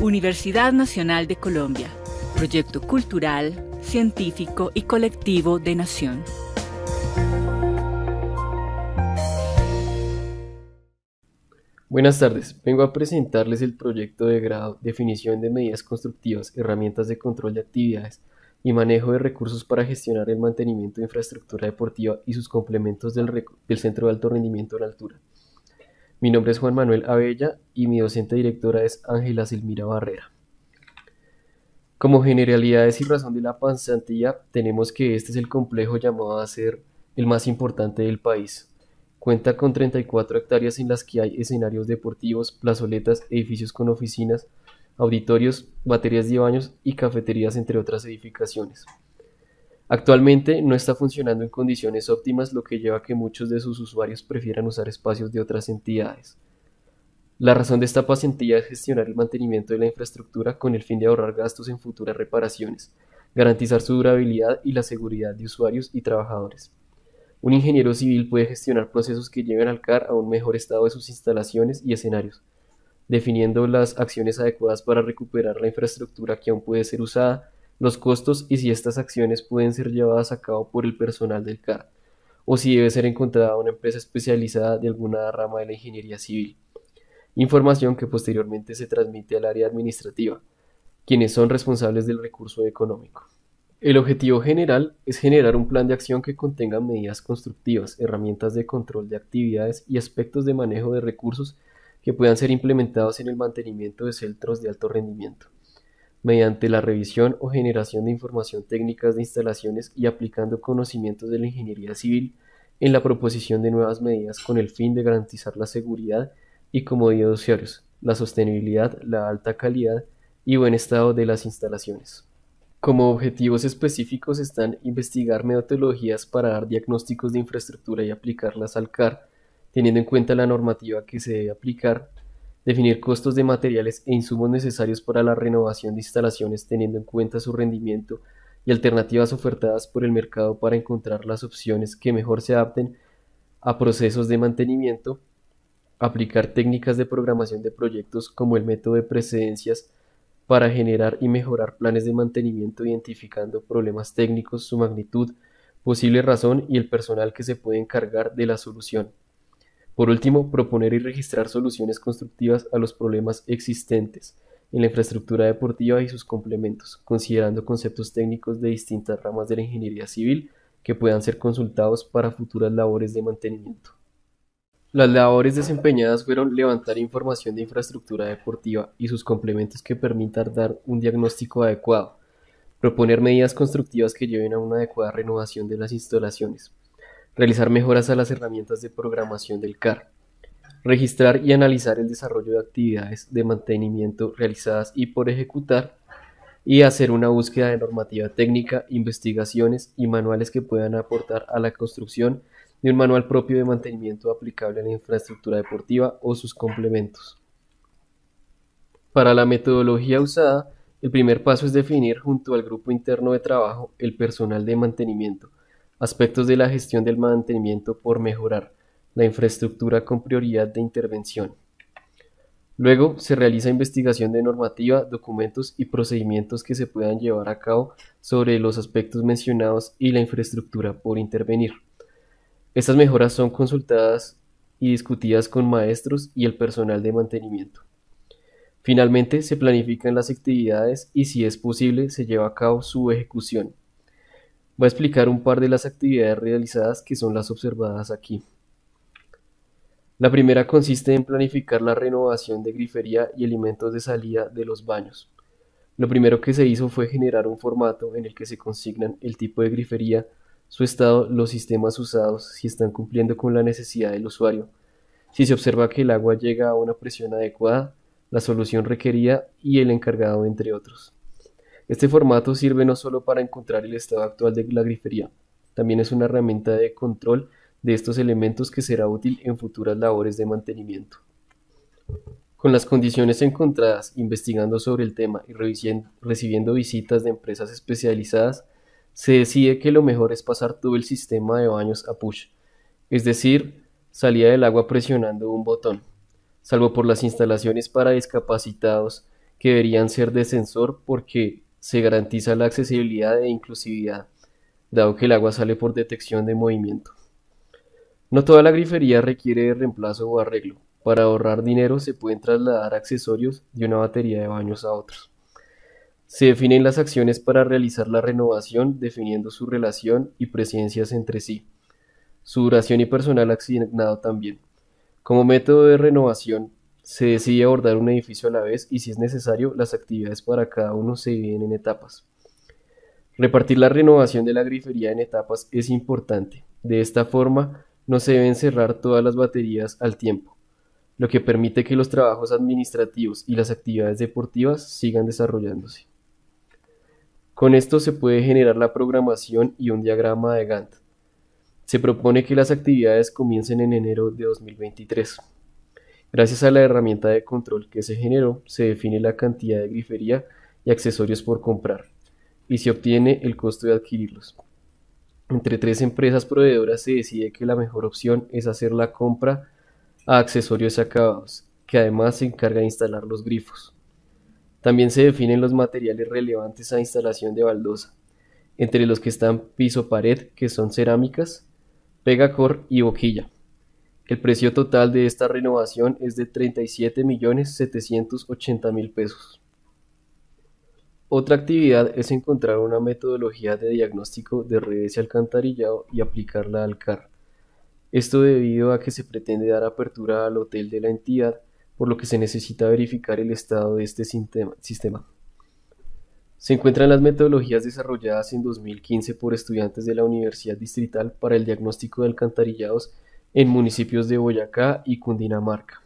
Universidad Nacional de Colombia, proyecto cultural, científico y colectivo de Nación. Buenas tardes, vengo a presentarles el proyecto de grado Definición de medidas constructivas, herramientas de control de actividades y manejo de recursos para gestionar el mantenimiento de infraestructura deportiva y sus complementos del Centro de Alto Rendimiento en Altura. Mi nombre es Juan Manuel Abella y mi docente directora es Ángela Silmira Barrera. Como generalidades y razón de la pasantía, tenemos que este es el complejo llamado a ser el más importante del país. Cuenta con 34 hectáreas en las que hay escenarios deportivos, plazoletas, edificios con oficinas, auditorios, baterías de baños y cafeterías, entre otras edificaciones. Actualmente no está funcionando en condiciones óptimas, lo que lleva a que muchos de sus usuarios prefieran usar espacios de otras entidades. La razón de esta pasantía es gestionar el mantenimiento de la infraestructura con el fin de ahorrar gastos en futuras reparaciones, garantizar su durabilidad y la seguridad de usuarios y trabajadores. Un ingeniero civil puede gestionar procesos que lleven al CAR a un mejor estado de sus instalaciones y escenarios, definiendo las acciones adecuadas para recuperar la infraestructura que aún puede ser usada, los costos y si estas acciones pueden ser llevadas a cabo por el personal del CAR, o si debe ser encontrada una empresa especializada de alguna rama de la ingeniería civil. Información que posteriormente se transmite al área administrativa, quienes son responsables del recurso económico. El objetivo general es generar un plan de acción que contenga medidas constructivas, herramientas de control de actividades y aspectos de manejo de recursos que puedan ser implementados en el mantenimiento de centros de alto rendimiento, mediante la revisión o generación de información técnicas de instalaciones y aplicando conocimientos de la ingeniería civil en la proposición de nuevas medidas con el fin de garantizar la seguridad y comodidad de usuarios, la sostenibilidad, la alta calidad y buen estado de las instalaciones. Como objetivos específicos están investigar metodologías para dar diagnósticos de infraestructura y aplicarlas al CAR, teniendo en cuenta la normativa que se debe aplicar, definir costos de materiales e insumos necesarios para la renovación de instalaciones teniendo en cuenta su rendimiento y alternativas ofertadas por el mercado para encontrar las opciones que mejor se adapten a procesos de mantenimiento, aplicar técnicas de programación de proyectos como el método de precedencias para generar y mejorar planes de mantenimiento identificando problemas técnicos, su magnitud, posible razón y el personal que se puede encargar de la solución. Por último, proponer y registrar soluciones constructivas a los problemas existentes en la infraestructura deportiva y sus complementos, considerando conceptos técnicos de distintas ramas de la ingeniería civil que puedan ser consultados para futuras labores de mantenimiento. Las labores desempeñadas fueron levantar información de infraestructura deportiva y sus complementos que permitan dar un diagnóstico adecuado, proponer medidas constructivas que lleven a una adecuada renovación de las instalaciones, realizar mejoras a las herramientas de programación del CAR, registrar y analizar el desarrollo de actividades de mantenimiento realizadas y por ejecutar, y hacer una búsqueda de normativa técnica, investigaciones y manuales que puedan aportar a la construcción de un manual propio de mantenimiento aplicable a la infraestructura deportiva o sus complementos. Para la metodología usada, el primer paso es definir junto al grupo interno de trabajo el personal de mantenimiento, aspectos de la gestión del mantenimiento por mejorar, la infraestructura con prioridad de intervención. Luego se realiza investigación de normativa, documentos y procedimientos que se puedan llevar a cabo sobre los aspectos mencionados y la infraestructura por intervenir. Estas mejoras son consultadas y discutidas con maestros y el personal de mantenimiento. Finalmente, se planifican las actividades y, si es posible, se lleva a cabo su ejecución. Voy a explicar un par de las actividades realizadas que son las observadas aquí. La primera consiste en planificar la renovación de grifería y elementos de salida de los baños. Lo primero que se hizo fue generar un formato en el que se consignan el tipo de grifería, su estado, los sistemas usados, si están cumpliendo con la necesidad del usuario, si se observa que el agua llega a una presión adecuada, la solución requerida y el encargado, entre otros. Este formato sirve no solo para encontrar el estado actual de la grifería, también es una herramienta de control de estos elementos que será útil en futuras labores de mantenimiento. Con las condiciones encontradas, investigando sobre el tema y recibiendo visitas de empresas especializadas, se decide que lo mejor es pasar todo el sistema de baños a push, es decir, salida del agua presionando un botón, salvo por las instalaciones para discapacitados que deberían ser de sensor porque se garantiza la accesibilidad e inclusividad, dado que el agua sale por detección de movimiento. No toda la grifería requiere de reemplazo o arreglo. Para ahorrar dinero se pueden trasladar accesorios de una batería de baños a otros. Se definen las acciones para realizar la renovación, definiendo su relación y presencias entre sí, su duración y personal asignado también. Como método de renovación, se decide abordar un edificio a la vez y si es necesario, las actividades para cada uno se dividen en etapas. Repartir la renovación de la grifería en etapas es importante. De esta forma, no se deben cerrar todas las baterías al tiempo, lo que permite que los trabajos administrativos y las actividades deportivas sigan desarrollándose. Con esto se puede generar la programación y un diagrama de Gantt. Se propone que las actividades comiencen en enero de 2023. Gracias a la herramienta de control que se generó, se define la cantidad de grifería y accesorios por comprar, y se obtiene el costo de adquirirlos. Entre 3 empresas proveedoras se decide que la mejor opción es hacer la compra a accesorios acabados, que además se encarga de instalar los grifos. También se definen los materiales relevantes a instalación de baldosa, entre los que están piso-pared, que son cerámicas, pegacor y boquilla. El precio total de esta renovación es de 37.780.000 pesos. Otra actividad es encontrar una metodología de diagnóstico de redes y alcantarillado y aplicarla al CAR. Esto debido a que se pretende dar apertura al hotel de la entidad, por lo que se necesita verificar el estado de este sistema. Se encuentran las metodologías desarrolladas en 2015 por estudiantes de la Universidad Distrital para el diagnóstico de alcantarillados en municipios de Boyacá y Cundinamarca.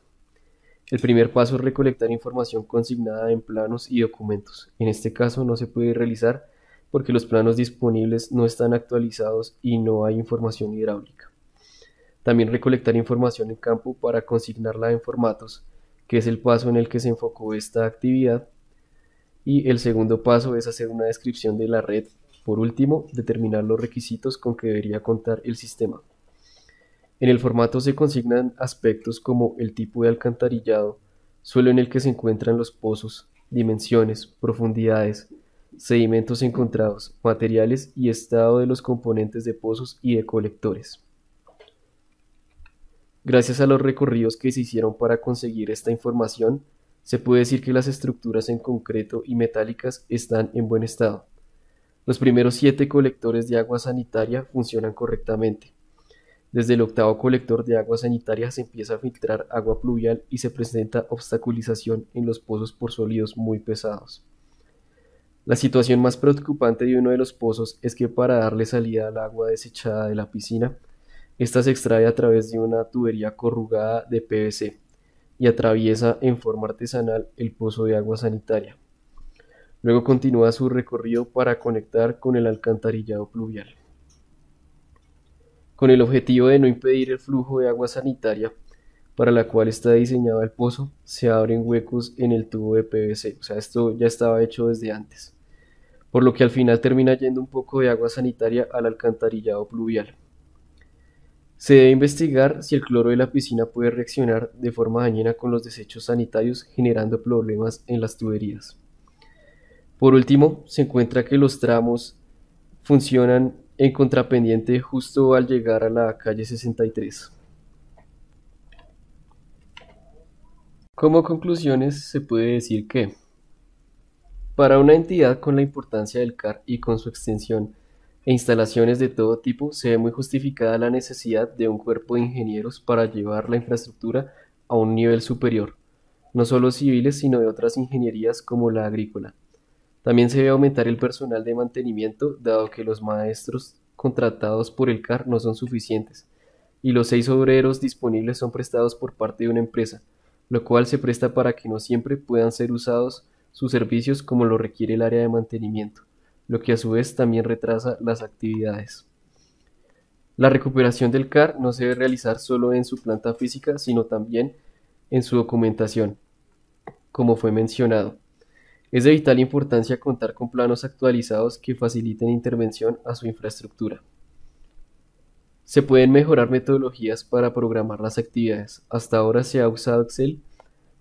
El primer paso es recolectar información consignada en planos y documentos. En este caso no se puede realizar porque los planos disponibles no están actualizados y no hay información hidráulica. También recolectar información en campo para consignarla en formatos, que es el paso en el que se enfocó esta actividad. Y el segundo paso es hacer una descripción de la red. Por último, determinar los requisitos con que debería contar el sistema. En el formato se consignan aspectos como el tipo de alcantarillado, suelo en el que se encuentran los pozos, dimensiones, profundidades, sedimentos encontrados, materiales y estado de los componentes de pozos y de colectores. Gracias a los recorridos que se hicieron para conseguir esta información, se puede decir que las estructuras en concreto y metálicas están en buen estado. Los primeros 7 colectores de agua sanitaria funcionan correctamente. Desde el octavo colector de agua sanitaria se empieza a filtrar agua pluvial y se presenta obstaculización en los pozos por sólidos muy pesados. La situación más preocupante de uno de los pozos es que para darle salida al agua desechada de la piscina, esta se extrae a través de una tubería corrugada de PVC y atraviesa en forma artesanal el pozo de agua sanitaria. Luego continúa su recorrido para conectar con el alcantarillado pluvial. Con el objetivo de no impedir el flujo de agua sanitaria, para la cual está diseñado el pozo, se abren huecos en el tubo de PVC, o sea, esto ya estaba hecho desde antes, por lo que al final termina yendo un poco de agua sanitaria al alcantarillado pluvial. Se debe investigar si el cloro de la piscina puede reaccionar de forma dañina con los desechos sanitarios, generando problemas en las tuberías. Por último, se encuentra que los tramos funcionan en contrapendiente justo al llegar a la calle 63. Como conclusiones, se puede decir que para una entidad con la importancia del CAR y con su extensión e instalaciones de todo tipo, se ve muy justificada la necesidad de un cuerpo de ingenieros para llevar la infraestructura a un nivel superior, no solo civiles, sino de otras ingenierías como la agrícola. También se debe aumentar el personal de mantenimiento, dado que los maestros contratados por el CAR no son suficientes, y los 6 obreros disponibles son prestados por parte de una empresa, lo cual se presta para que no siempre puedan ser usados sus servicios como lo requiere el área de mantenimiento, lo que a su vez también retrasa las actividades. La recuperación del CAR no se debe realizar solo en su planta física, sino también en su documentación, como fue mencionado. Es de vital importancia contar con planos actualizados que faciliten intervención a su infraestructura. Se pueden mejorar metodologías para programar las actividades. Hasta ahora se ha usado Excel,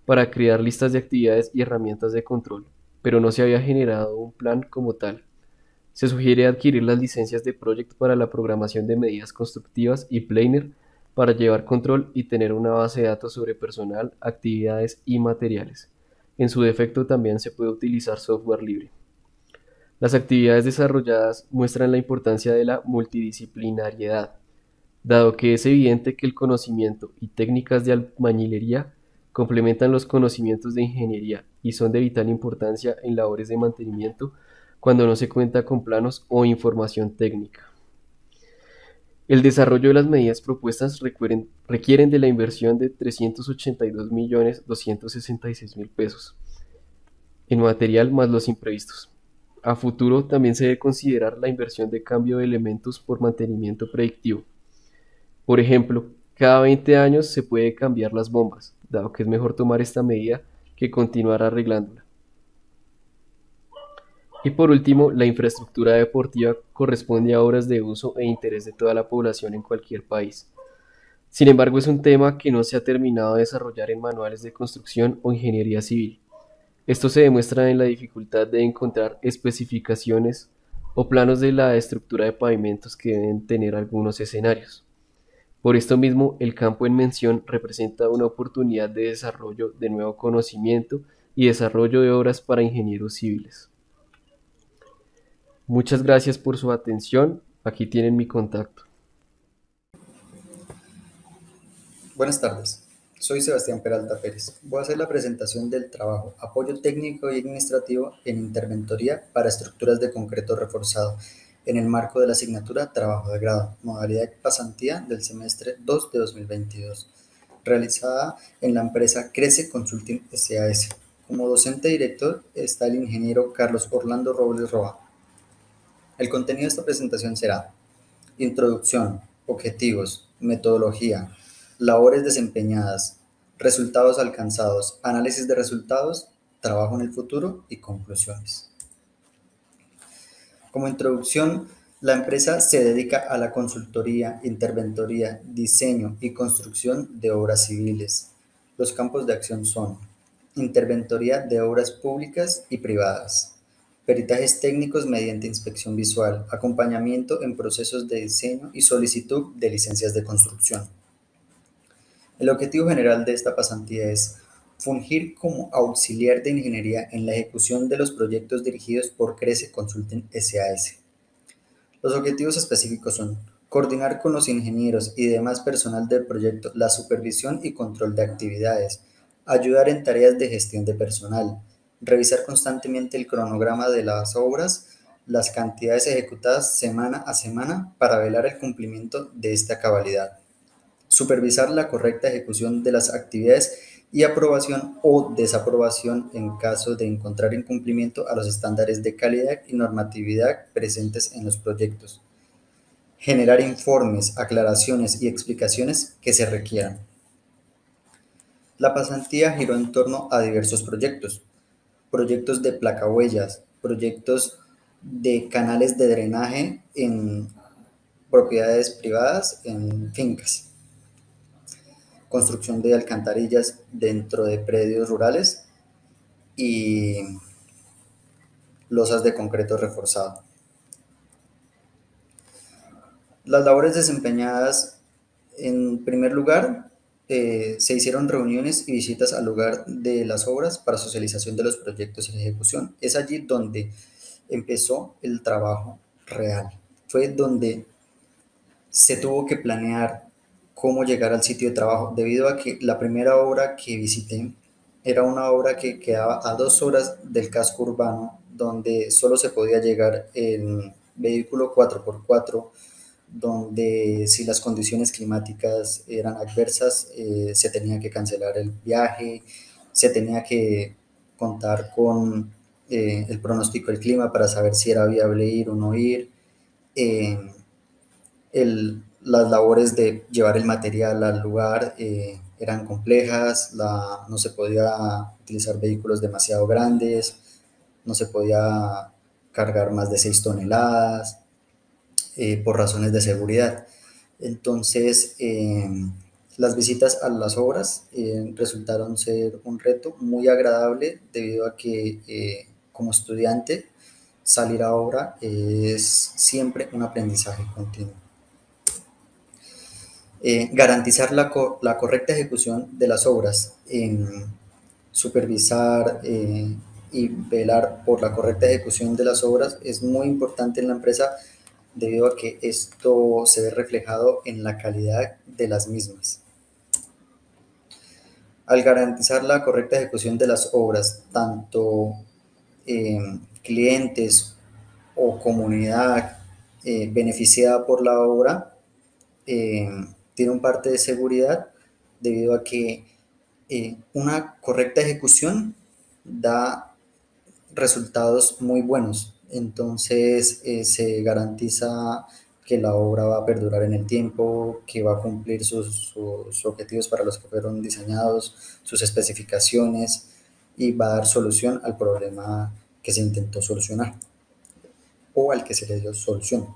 para crear listas de actividades y herramientas de control, pero no se había generado un plan como tal. Se sugiere adquirir las licencias de Project para la programación de medidas constructivas y Planner para llevar control y tener una base de datos sobre personal, actividades y materiales. En su defecto también se puede utilizar software libre. Las actividades desarrolladas muestran la importancia de la multidisciplinariedad, dado que es evidente que el conocimiento y técnicas de albañilería complementan los conocimientos de ingeniería y son de vital importancia en labores de mantenimiento cuando no se cuenta con planos o información técnica. El desarrollo de las medidas propuestas requieren de la inversión de 382.266.000 pesos en material más los imprevistos. A futuro también se debe considerar la inversión de cambio de elementos por mantenimiento predictivo. Por ejemplo, cada 20 años se puede cambiar las bombas, dado que es mejor tomar esta medida que continuar arreglándola. Y por último, la infraestructura deportiva corresponde a obras de uso e interés de toda la población en cualquier país. Sin embargo, es un tema que no se ha terminado de desarrollar en manuales de construcción o ingeniería civil. Esto se demuestra en la dificultad de encontrar especificaciones o planos de la estructura de pavimentos que deben tener algunos escenarios. Por esto mismo, el campo en mención representa una oportunidad de desarrollo de nuevo conocimiento y desarrollo de obras para ingenieros civiles. Muchas gracias por su atención. Aquí tienen mi contacto. Buenas tardes, soy Sebastián Peralta Pérez. Voy a hacer la presentación del trabajo Apoyo técnico y administrativo en interventoría para estructuras de concreto reforzado en el marco de la asignatura Trabajo de grado, modalidad de pasantía del semestre 2 de 2022, realizada en la empresa Crece Consulting SAS. Como docente director está el ingeniero Carlos Orlando Robles Roa. El contenido de esta presentación será: introducción, objetivos, metodología, labores desempeñadas, resultados alcanzados, análisis de resultados, trabajo en el futuro y conclusiones. Como introducción, la empresa se dedica a la consultoría, interventoría, diseño y construcción de obras civiles. Los campos de acción son: interventoría de obras públicas y privadas, peritajes técnicos mediante inspección visual, acompañamiento en procesos de diseño y solicitud de licencias de construcción. El objetivo general de esta pasantía es fungir como auxiliar de ingeniería en la ejecución de los proyectos dirigidos por Crece Consulting SAS. Los objetivos específicos son: coordinar con los ingenieros y demás personal del proyecto la supervisión y control de actividades, ayudar en tareas de gestión de personal, revisar constantemente el cronograma de las obras, las cantidades ejecutadas semana a semana para velar el cumplimiento de esta cabalidad, supervisar la correcta ejecución de las actividades y aprobación o desaprobación en caso de encontrar incumplimiento a los estándares de calidad y normatividad presentes en los proyectos, generar informes, aclaraciones y explicaciones que se requieran. La pasantía giró en torno a diversos proyectos de placahuellas, proyectos de canales de drenaje en propiedades privadas, en fincas, construcción de alcantarillas dentro de predios rurales y losas de concreto reforzado. Las labores desempeñadas: en primer lugar, se hicieron reuniones y visitas al lugar de las obras para socialización de los proyectos y ejecución. Es allí donde empezó el trabajo real. Fue donde se tuvo que planear cómo llegar al sitio de trabajo, debido a que la primera obra que visité era una obra que quedaba a 2 horas del casco urbano, donde solo se podía llegar en vehículo 4x4, donde si las condiciones climáticas eran adversas, se tenía que cancelar el viaje, se tenía que contar con el pronóstico del clima para saber si era viable ir o no ir. Eh, las labores de llevar el material al lugar eran complejas, no se podía utilizar vehículos demasiado grandes, no se podía cargar más de 6 toneladas por razones de seguridad. Entonces, Las visitas a las obras resultaron ser un reto muy agradable debido a que como estudiante salir a obra es siempre un aprendizaje continuo. Garantizar la correcta ejecución de las obras, supervisar y velar por la correcta ejecución de las obras es muy importante en la empresa debido a que esto se ve reflejado en la calidad de las mismas. Al garantizar la correcta ejecución de las obras, tanto clientes o comunidad beneficiada por la obra tiene un parte de seguridad debido a que una correcta ejecución da resultados muy buenos. Entonces se garantiza que la obra va a perdurar en el tiempo, que va a cumplir sus objetivos para los que fueron diseñados, sus especificaciones y va a dar solución al problema que se intentó solucionar o al que se le dio solución.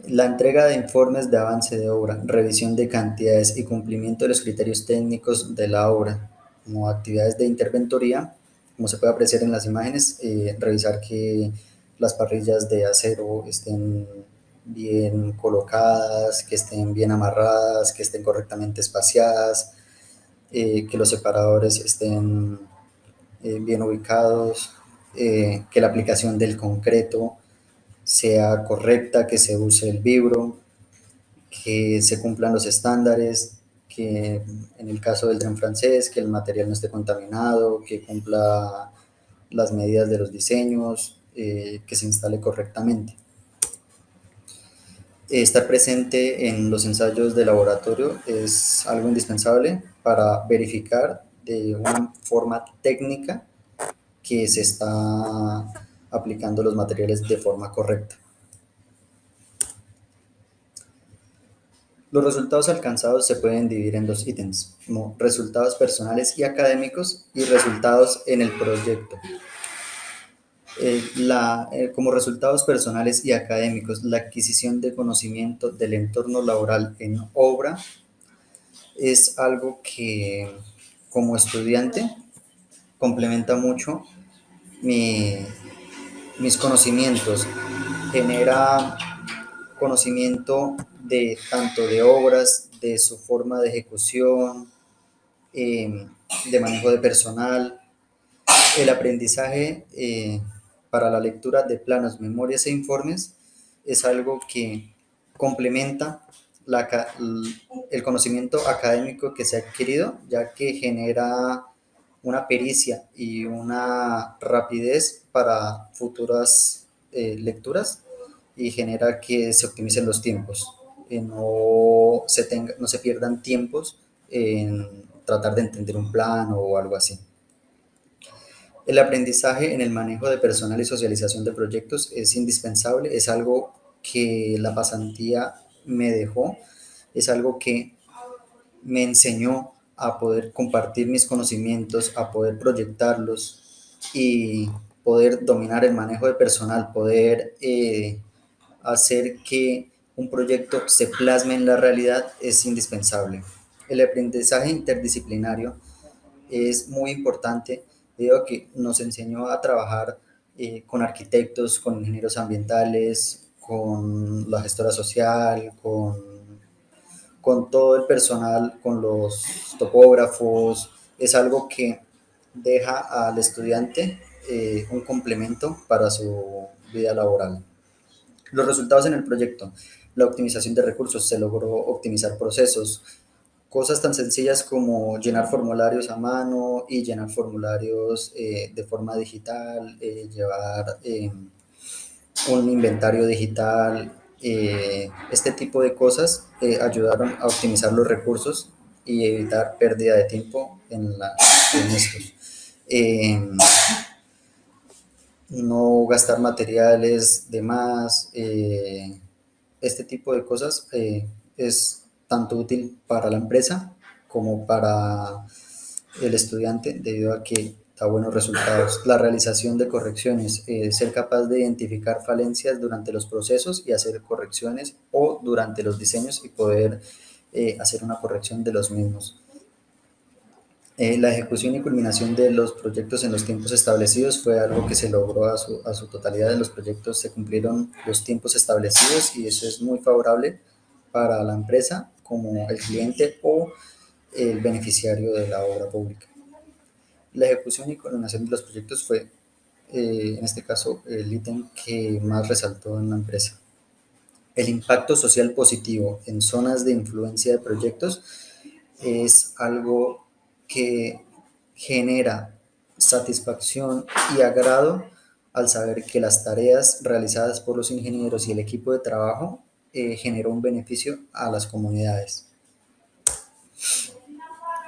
La entrega de informes de avance de obra, revisión de cantidades y cumplimiento de los criterios técnicos de la obra, como actividades de interventoría, como se puede apreciar en las imágenes, revisar que las parrillas de acero estén bien colocadas, que estén bien amarradas, que estén correctamente espaciadas, que los separadores estén bien ubicados, que la aplicación del concreto sea correcta, que se use el vibro, que se cumplan los estándares, que en el caso del tren francés, que el material no esté contaminado, que cumpla las medidas de los diseños, que se instale correctamente. Estar presente en los ensayos de laboratorio es algo indispensable para verificar de una forma técnica que se está aplicando los materiales de forma correcta. Los resultados alcanzados se pueden dividir en dos ítems, como resultados personales y académicos y resultados en el proyecto. Como resultados personales y académicos, la adquisición de conocimiento del entorno laboral en obra es algo que como estudiante complementa mucho mis conocimientos, genera conocimiento de tanto de obras, de su forma de ejecución, de manejo de personal. El aprendizaje para la lectura de planos, memorias e informes es algo que complementa el conocimiento académico que se ha adquirido, ya que genera una pericia y una rapidez para futuras lecturas y genera que se optimicen los tiempos, no se pierdan tiempos en tratar de entender un plan o algo así. El aprendizaje en el manejo de personal y socialización de proyectos es indispensable, es algo que la pasantía me dejó, es algo que me enseñó a poder compartir mis conocimientos, a poder proyectarlos y poder dominar el manejo de personal, poder hacer que un proyecto se plasme en la realidad es indispensable. El aprendizaje interdisciplinario es muy importante debido a que nos enseñó a trabajar con arquitectos, con ingenieros ambientales, con la gestora social, con todo el personal, con los topógrafos. Es algo que deja al estudiante un complemento para su vida laboral. Los resultados en el proyecto. La optimización de recursos. Se logró optimizar procesos. Cosas tan sencillas como llenar formularios a mano y llenar formularios de forma digital, llevar un inventario digital, este tipo de cosas ayudaron a optimizar los recursos y evitar pérdida de tiempo en estos. No gastar materiales de más, este tipo de cosas es tanto útil para la empresa como para el estudiante debido a que da buenos resultados. La realización de correcciones, ser capaz de identificar falencias durante los procesos y hacer correcciones, o durante los diseños y poder hacer una corrección de los mismos. La ejecución y culminación de los proyectos en los tiempos establecidos fue algo que se logró a su totalidad. De los proyectos se cumplieron los tiempos establecidos, y eso es muy favorable para la empresa como el cliente o el beneficiario de la obra pública. La ejecución y culminación de los proyectos fue, en este caso, el ítem que más resaltó en la empresa. El impacto social positivo en zonas de influencia de proyectos es algo que genera satisfacción y agrado al saber que las tareas realizadas por los ingenieros y el equipo de trabajo generó un beneficio a las comunidades.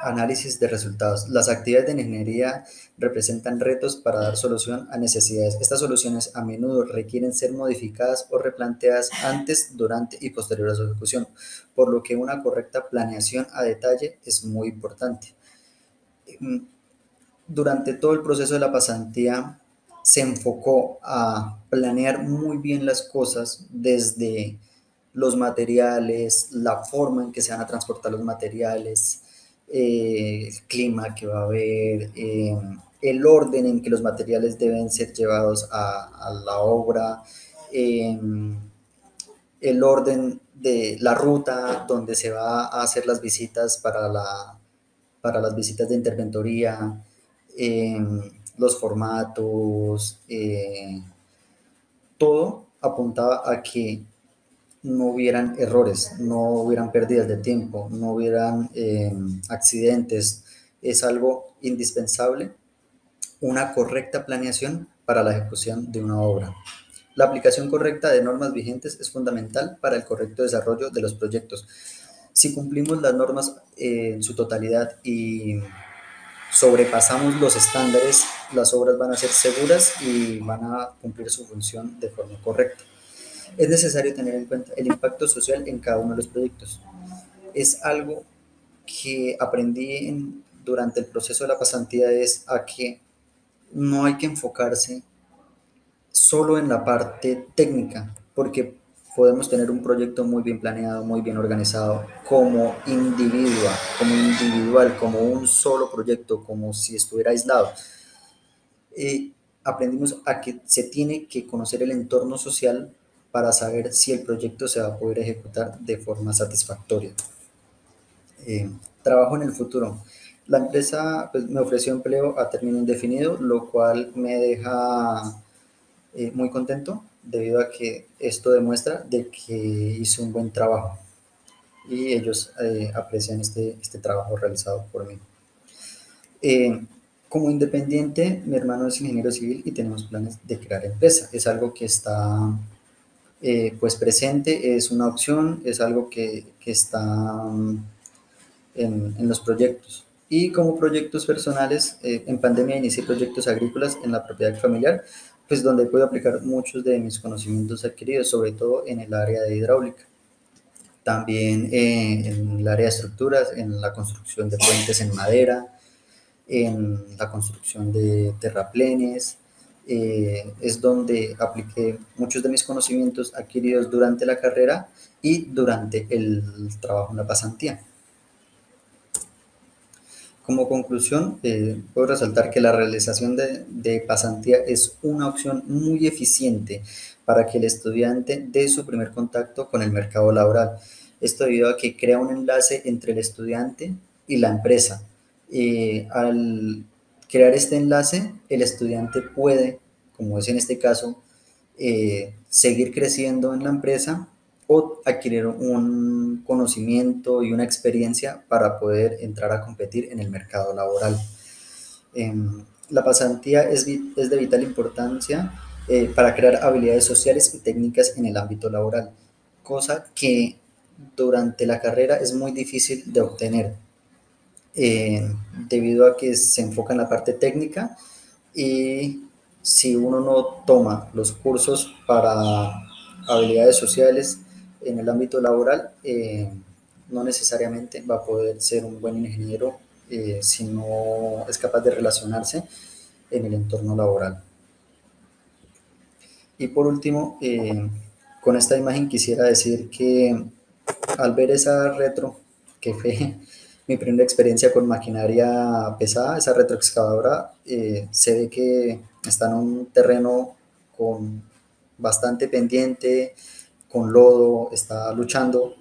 Análisis de resultados. Las actividades de ingeniería representan retos para dar solución a necesidades. Estas soluciones a menudo requieren ser modificadas o replanteadas antes, durante y posterior a su ejecución, por lo que una correcta planeación a detalle es muy importante. Durante todo el proceso de la pasantía se enfocó a planear muy bien las cosas, desde los materiales, la forma en que se van a transportar los materiales, el clima que va a haber, el orden en que los materiales deben ser llevados a la obra, eh, el orden de la ruta donde se va a hacer las visitas para las visitas de interventoría, eh, los formatos, todo apuntaba a que no hubieran errores, no hubieran pérdidas de tiempo, no hubieran accidentes. Es algo indispensable, una correcta planeación para la ejecución de una obra. La aplicación correcta de normas vigentes es fundamental para el correcto desarrollo de los proyectos. Si cumplimos las normas en su totalidad y sobrepasamos los estándares, las obras van a ser seguras y van a cumplir su función de forma correcta. Es necesario tener en cuenta el impacto social en cada uno de los proyectos. Es algo que aprendí durante el proceso de la pasantía, es a que no hay que enfocarse solo en la parte técnica, porque podemos tener un proyecto muy bien planeado, muy bien organizado, como individual, como un solo proyecto, como si estuviera aislado. Aprendimos a que se tiene que conocer el entorno social para saber si el proyecto se va a poder ejecutar de forma satisfactoria. Trabajo en el futuro. La empresa, pues, me ofreció empleo a término indefinido, lo cual me deja muy contento, debido a que esto demuestra de que hice un buen trabajo, y ellos aprecian este trabajo realizado por mí. Eh, Como independiente, mi hermano es ingeniero civil y tenemos planes de crear empresa. Es algo que está pues presente, es una opción, es algo que está en los proyectos. Y como proyectos personales, en pandemia inicié proyectos agrícolas en la propiedad familiar, pues donde puedo aplicar muchos de mis conocimientos adquiridos, sobre todo en el área de hidráulica. También en el área de estructuras, en la construcción de puentes en madera, en la construcción de terraplenes. Es donde apliqué muchos de mis conocimientos adquiridos durante la carrera y durante el trabajo en la pasantía. Como conclusión, puedo resaltar que la realización de pasantía es una opción muy eficiente para que el estudiante dé su primer contacto con el mercado laboral. Esto debido a que crea un enlace entre el estudiante y la empresa. Al crear este enlace, el estudiante puede, como es en este caso, seguir creciendo en la empresa o adquirir un conocimiento y una experiencia para poder entrar a competir en el mercado laboral. La pasantía es de vital importancia para crear habilidades sociales y técnicas en el ámbito laboral, cosa que durante la carrera es muy difícil de obtener, debido a que se enfoca en la parte técnica, y si uno no toma los cursos para habilidades sociales en el ámbito laboral, no necesariamente va a poder ser un buen ingeniero si no es capaz de relacionarse en el entorno laboral. Y por último, con esta imagen quisiera decir que al ver esa retro, que fue mi primera experiencia con maquinaria pesada, esa retroexcavadora, se ve que está en un terreno con bastante pendiente, con lodo, está luchando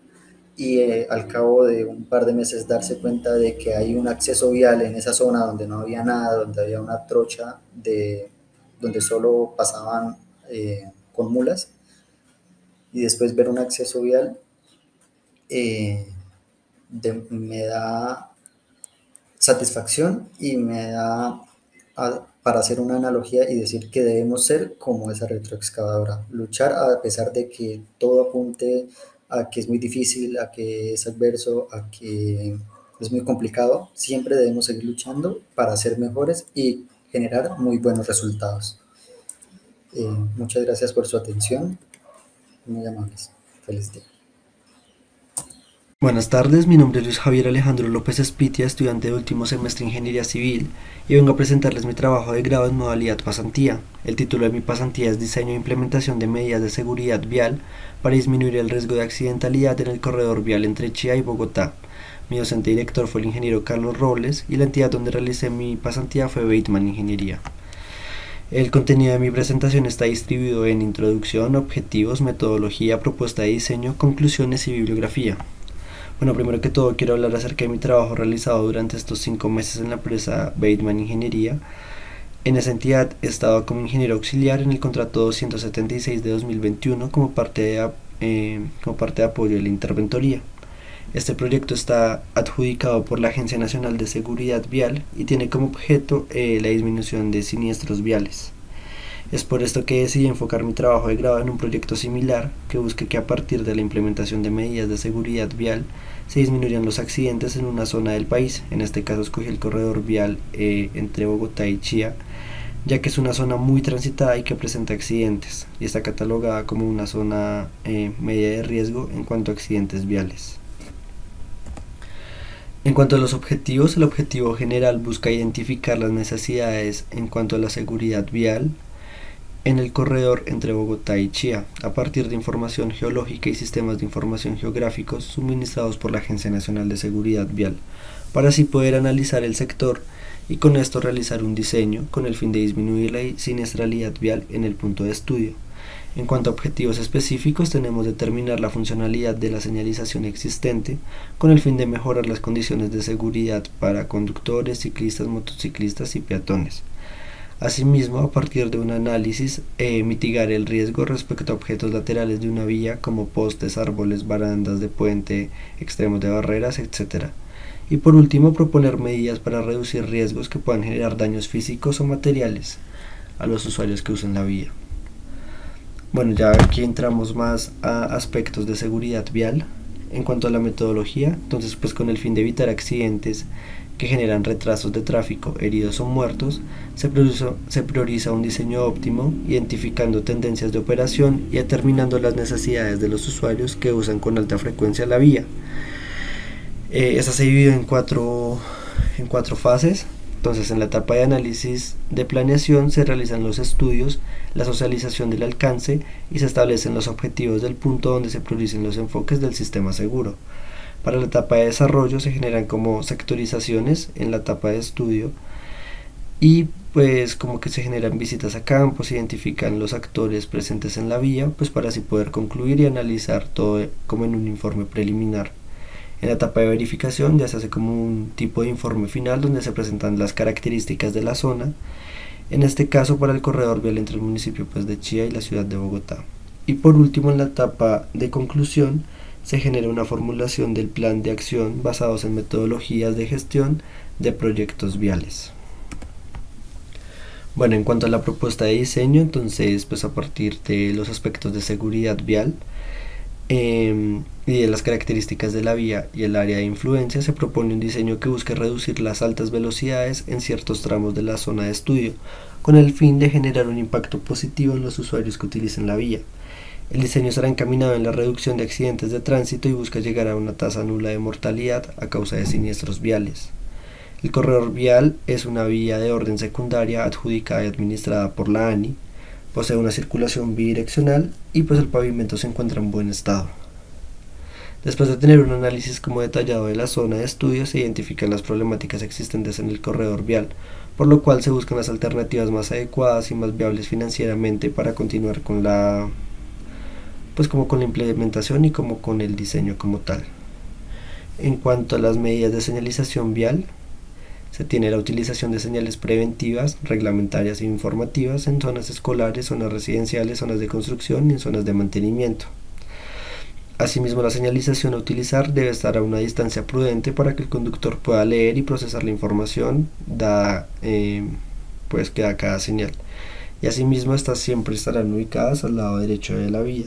y al cabo de un par de meses darse cuenta de que hay un acceso vial en esa zona donde no había nada, donde había una trocha donde solo pasaban con mulas, y después ver un acceso vial eh, me da satisfacción y me da para hacer una analogía y decir que debemos ser como esa retroexcavadora, luchar a pesar de que todo apunte a que es muy difícil, a que es adverso, a que es muy complicado. Siempre debemos seguir luchando para ser mejores y generar muy buenos resultados. Muchas gracias por su atención, muy amables. Feliz día. Buenas tardes, mi nombre es Luis Javier Alejandro López Espitia, estudiante de último semestre de Ingeniería Civil, y vengo a presentarles mi trabajo de grado en modalidad pasantía. El título de mi pasantía es Diseño e implementación de medidas de seguridad vial para disminuir el riesgo de accidentalidad en el corredor vial entre Chía y Bogotá. Mi docente director fue el ingeniero Carlos Robles y la entidad donde realicé mi pasantía fue Bateman Ingeniería. El contenido de mi presentación está distribuido en introducción, objetivos, metodología, propuesta de diseño, conclusiones y bibliografía. Bueno, primero que todo quiero hablar acerca de mi trabajo realizado durante estos 5 meses en la empresa Bateman Ingeniería. En esa entidad he estado como ingeniero auxiliar en el contrato 276 de 2021 como parte de apoyo de la interventoría. Este proyecto está adjudicado por la Agencia Nacional de Seguridad Vial y tiene como objeto la disminución de siniestros viales. Es por esto que decidí enfocar mi trabajo de grado en un proyecto similar que busque que a partir de la implementación de medidas de seguridad vial se disminuyan los accidentes en una zona del país. En este caso escogí el corredor vial entre Bogotá y Chía, ya que es una zona muy transitada y que presenta accidentes y está catalogada como una zona media de riesgo en cuanto a accidentes viales. En cuanto a los objetivos, el objetivo general busca identificar las necesidades en cuanto a la seguridad vial en el corredor entre Bogotá y Chía, a partir de información geológica y sistemas de información geográficos suministrados por la Agencia Nacional de Seguridad Vial, para así poder analizar el sector y con esto realizar un diseño con el fin de disminuir la siniestralidad vial en el punto de estudio. En cuanto a objetivos específicos, tenemos determinar la funcionalidad de la señalización existente con el fin de mejorar las condiciones de seguridad para conductores, ciclistas, motociclistas y peatones. Asimismo, a partir de un análisis, mitigar el riesgo respecto a objetos laterales de una vía como postes, árboles, barandas de puente, extremos de barreras, etc. Y por último, proponer medidas para reducir riesgos que puedan generar daños físicos o materiales a los usuarios que usen la vía. Bueno, ya aquí entramos más a aspectos de seguridad vial. En cuanto a la metodología, entonces pues con el fin de evitar accidentes que generan retrasos de tráfico, heridos o muertos, se prioriza un diseño óptimo, identificando tendencias de operación y determinando las necesidades de los usuarios que usan con alta frecuencia la vía. Esta se divide en cuatro fases. Entonces, en la etapa de análisis de planeación se realizan los estudios, la socialización del alcance y se establecen los objetivos del punto donde se prioricen los enfoques del sistema seguro. Para la etapa de desarrollo se generan como sectorizaciones en la etapa de estudio y pues como que se generan visitas a campo, se identifican los actores presentes en la vía, pues para así poder concluir y analizar todo como en un informe preliminar. En la etapa de verificación ya se hace como un tipo de informe final donde se presentan las características de la zona, en este caso para el corredor vial entre el municipio pues de Chía y la ciudad de Bogotá. Y por último, en la etapa de conclusión se genera una formulación del plan de acción basados en metodologías de gestión de proyectos viales. Bueno, en cuanto a la propuesta de diseño, entonces pues a partir de los aspectos de seguridad vial y de las características de la vía y el área de influencia, se propone un diseño que busque reducir las altas velocidades en ciertos tramos de la zona de estudio, con el fin de generar un impacto positivo en los usuarios que utilicen la vía. El diseño será encaminado en la reducción de accidentes de tránsito y busca llegar a una tasa nula de mortalidad a causa de siniestros viales. El corredor vial es una vía de orden secundaria adjudicada y administrada por la ANI, posee una circulación bidireccional y pues el pavimento se encuentra en buen estado. Después de tener un análisis como detallado de la zona de estudio, se identifican las problemáticas existentes en el corredor vial, por lo cual se buscan las alternativas más adecuadas y más viables financieramente para continuar con la con la implementación y como con el diseño como tal. En cuanto a las medidas de señalización vial, se tiene la utilización de señales preventivas, reglamentarias e informativas en zonas escolares, zonas residenciales, zonas de construcción y en zonas de mantenimiento. Asimismo, la señalización a utilizar debe estar a una distancia prudente para que el conductor pueda leer y procesar la información que da cada señal. Y asimismo, estas siempre estarán ubicadas al lado derecho de la vía.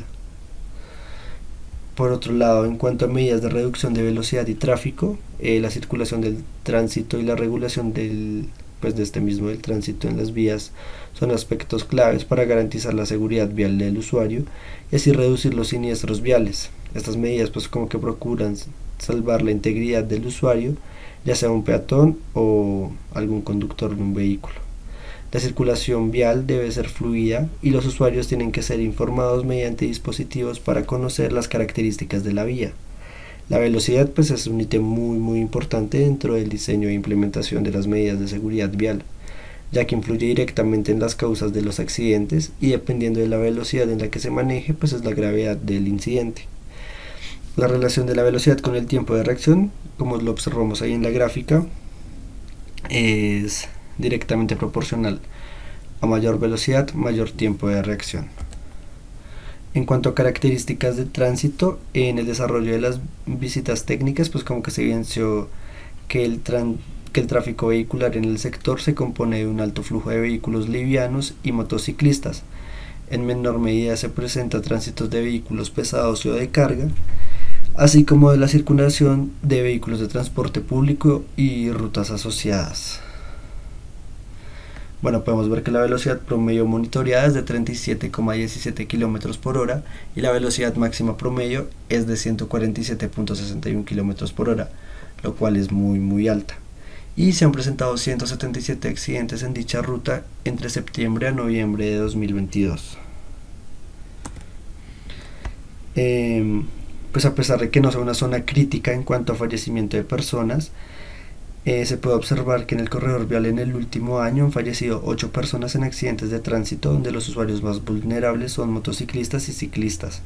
Por otro lado, en cuanto a medidas de reducción de velocidad y tráfico, la circulación del tránsito y la regulación del tránsito en las vías son aspectos claves para garantizar la seguridad vial del usuario y así reducir los siniestros viales. Estas medidas como que procuran salvar la integridad del usuario, ya sea un peatón o algún conductor de un vehículo. La circulación vial debe ser fluida y los usuarios tienen que ser informados mediante dispositivos para conocer las características de la vía. La velocidad es un ítem muy importante dentro del diseño e implementación de las medidas de seguridad vial, ya que influye directamente en las causas de los accidentes y dependiendo de la velocidad en la que se maneje es la gravedad del incidente. La relación de la velocidad con el tiempo de reacción, como lo observamos ahí en la gráfica, es directamente proporcional. A mayor velocidad, mayor tiempo de reacción. En cuanto a características de tránsito, en el desarrollo de las visitas técnicas, como que se evidenció que el tráfico vehicular en el sector se compone de un alto flujo de vehículos livianos y motociclistas. En menor medida se presenta tránsitos de vehículos pesados o de carga, así como de la circulación de vehículos de transporte público y rutas asociadas. Podemos ver que la velocidad promedio monitoreada es de 37,17 km por hora y la velocidad máxima promedio es de 147,61 km por hora, lo cual es muy alta. Y se han presentado 177 accidentes en dicha ruta entre septiembre a noviembre de 2022. A pesar de que no sea una zona crítica en cuanto a fallecimiento de personas, se puede observar que en el corredor vial en el último año han fallecido 8 personas en accidentes de tránsito, donde los usuarios más vulnerables son motociclistas y ciclistas.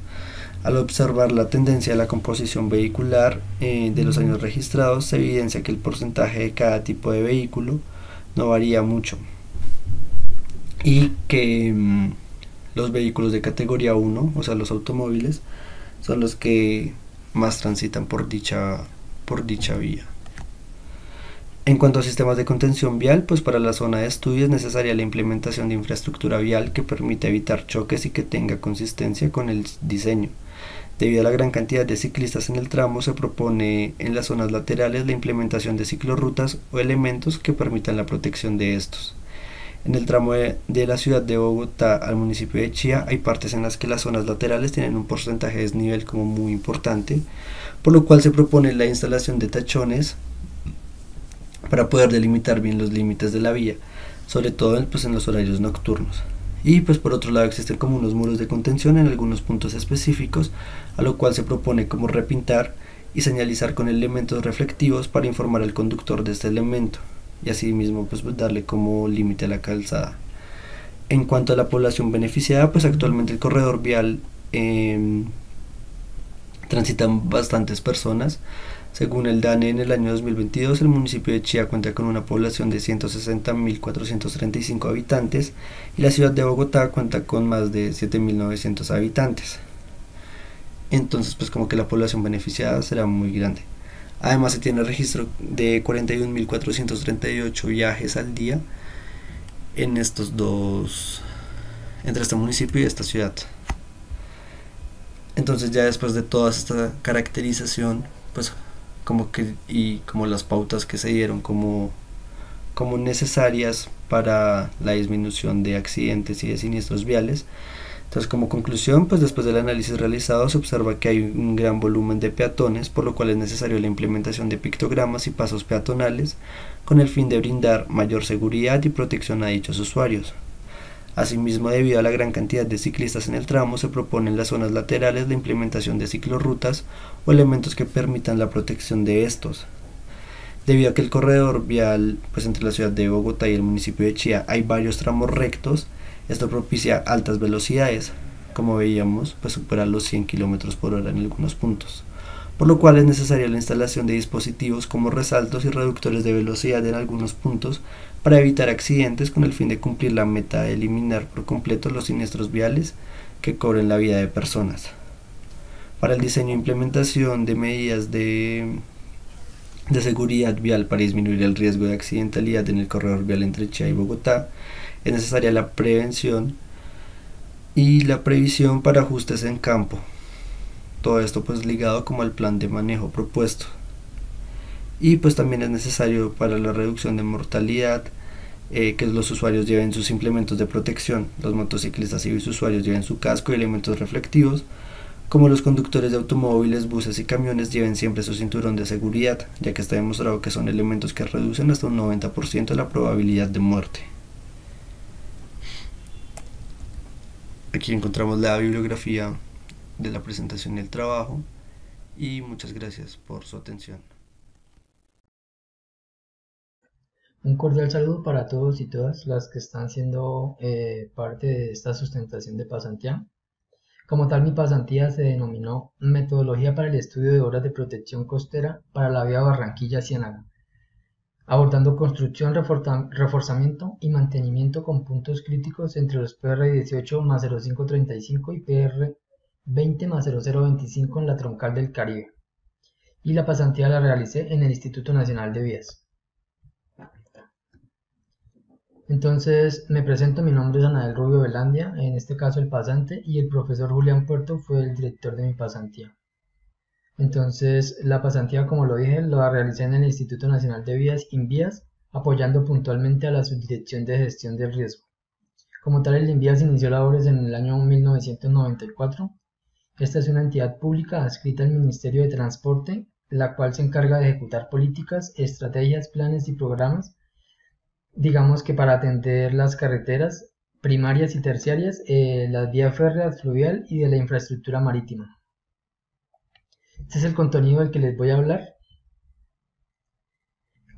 Al observar la tendencia de la composición vehicular de los años registrados, se evidencia que el porcentaje de cada tipo de vehículo no varía mucho y que los vehículos de categoría 1, o sea los automóviles, son los que más transitan por dicha vía. En cuanto a sistemas de contención vial, para la zona de estudio es necesaria la implementación de infraestructura vial que permita evitar choques y que tenga consistencia con el diseño. Debido a la gran cantidad de ciclistas en el tramo, se propone en las zonas laterales la implementación de ciclorrutas o elementos que permitan la protección de estos. En el tramo de la ciudad de Bogotá al municipio de Chía hay partes en las que las zonas laterales tienen un porcentaje de desnivel muy importante, por lo cual se propone la instalación de tachones para poder delimitar bien los límites de la vía, sobre todo en los horarios nocturnos. Y por otro lado existen como unos muros de contención en algunos puntos específicos, a lo cual se propone como repintar y señalizar con elementos reflectivos para informar al conductor de este elemento y así mismo darle como límite a la calzada. En cuanto a la población beneficiada, actualmente el corredor vial transitan bastantes personas. Según el DANE, en el año 2022 el municipio de Chía cuenta con una población de 160.435 habitantes y la ciudad de Bogotá cuenta con más de 7.900 habitantes. Entonces como que la población beneficiada será muy grande. Además se tiene registro de 41.438 viajes al día en entre este municipio y esta ciudad. Entonces ya después de toda esta caracterización, como las pautas que se dieron como necesarias para la disminución de accidentes y de siniestros viales, Entonces, como conclusión, pues después del análisis realizado se observa que hay un gran volumen de peatones, por lo cual es necesario la implementación de pictogramas y pasos peatonales con el fin de brindar mayor seguridad y protección a dichos usuarios. Asimismo, debido a la gran cantidad de ciclistas en el tramo, se propone en las zonas laterales la implementación de ciclorrutas o elementos que permitan la protección de estos. Debido a que el corredor vial, pues entre la ciudad de Bogotá y el municipio de Chía hay varios tramos rectos, esto propicia altas velocidades, como veíamos, pues supera los 100 km por hora en algunos puntos, por lo cual es necesaria la instalación de dispositivos como resaltos y reductores de velocidad en algunos puntos para evitar accidentes con el fin de cumplir la meta de eliminar por completo los siniestros viales que cobren la vida de personas. Para el diseño e implementación de medidas de seguridad vial para disminuir el riesgo de accidentalidad en el corredor vial entre Chía y Bogotá, es necesaria la prevención y la previsión para ajustes en campo. Todo esto pues ligado como al plan de manejo propuesto. Y pues también es necesario para la reducción de mortalidad que los usuarios lleven sus implementos de protección, los motociclistas y sus usuarios lleven su casco y elementos reflectivos, como los conductores de automóviles, buses y camiones lleven siempre su cinturón de seguridad, ya que está demostrado que son elementos que reducen hasta un 90% la probabilidad de muerte. Aquí encontramos la bibliografía de la presentación y el trabajo, y muchas gracias por su atención. Un cordial saludo para todos y todas las que están siendo parte de esta sustentación de pasantía. Como tal, mi pasantía se denominó Metodología para el estudio de obras de protección costera para la vía Barranquilla-Ciénaga, abordando construcción, reforzamiento y mantenimiento con puntos críticos entre los PR 18+0535 y PR 20+0025 en la troncal del Caribe. Y la pasantía la realicé en el Instituto Nacional de Vías. Entonces me presento, mi nombre es Anael Rubio Velandia, en este caso el pasante, y el profesor Julián Puerto fue el director de mi pasantía. Entonces la pasantía, como lo dije, la realicé en el Instituto Nacional de Vías, INVÍAS, apoyando puntualmente a la Subdirección de Gestión del Riesgo. Como tal, el INVÍAS inició labores en el año 1994. Esta es una entidad pública adscrita al Ministerio de Transporte, la cual se encarga de ejecutar políticas, estrategias, planes y programas, digamos que para atender las carreteras primarias y terciarias, las vías férreas, fluvial y de la infraestructura marítima. Este es el contenido del que les voy a hablar.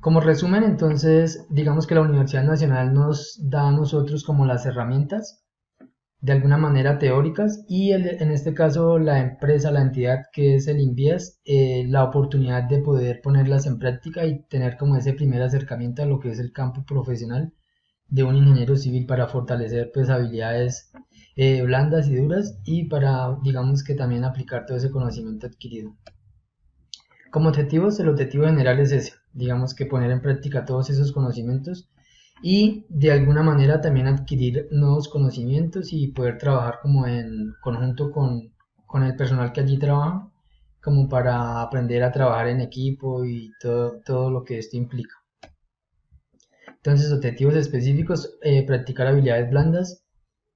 Como resumen, entonces, digamos que la Universidad Nacional nos da a nosotros como las herramientas, de alguna manera teóricas, y en este caso la empresa, la entidad que es el INVÍAS, la oportunidad de poder ponerlas en práctica y tener como ese primer acercamiento a lo que es el campo profesional de un ingeniero civil para fortalecer pues habilidades blandas y duras, y para, digamos que también aplicar todo ese conocimiento adquirido. Como objetivos, el objetivo general es ese, digamos que poner en práctica todos esos conocimientos y de alguna manera también adquirir nuevos conocimientos y poder trabajar como en conjunto con el personal que allí trabaja, como para aprender a trabajar en equipo y todo lo que esto implica. Entonces, objetivos específicos: practicar habilidades blandas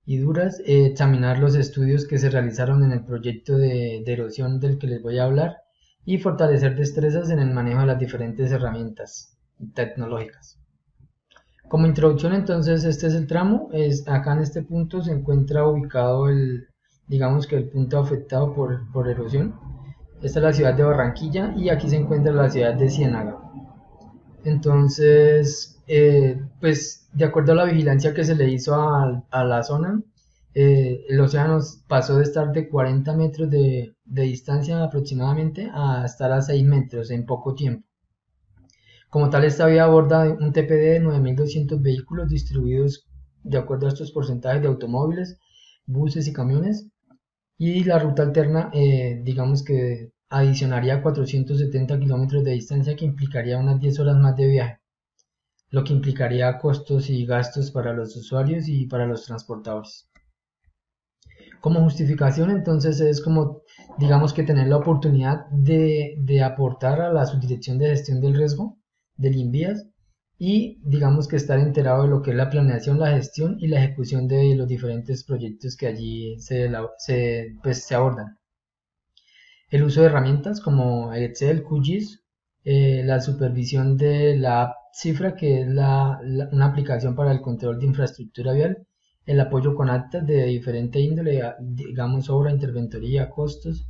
y duras, examinar los estudios que se realizaron en el proyecto de erosión del que les voy a hablar, y fortalecer destrezas en el manejo de las diferentes herramientas tecnológicas. Como introducción, entonces, este es el tramo. Acá en este punto se encuentra ubicado digamos que el punto afectado por erosión. Esta es la ciudad de Barranquilla y aquí se encuentra la ciudad de Ciénaga. Entonces, pues de acuerdo a la vigilancia que se le hizo a la zona, el océano pasó de estar de 40 metros de distancia aproximadamente a estar a 6 metros en poco tiempo. Como tal, esta vía aborda un TPD de 9.200 vehículos distribuidos de acuerdo a estos porcentajes de automóviles, buses y camiones, y la ruta alterna, digamos que adicionaría 470 kilómetros de distancia, que implicaría unas 10 horas más de viaje, lo que implicaría costos y gastos para los usuarios y para los transportadores. Como justificación, entonces, es como, digamos que tener la oportunidad de aportar a la Subdirección de Gestión del Riesgo del INVÍAS y digamos que estar enterado de lo que es la planeación, la gestión y la ejecución de los diferentes proyectos que allí se abordan. El uso de herramientas como Excel, QGIS, la supervisión de la app Cifra, que es una aplicación para el control de infraestructura vial, el apoyo con actas de diferente índole, digamos obra, interventoría, costos.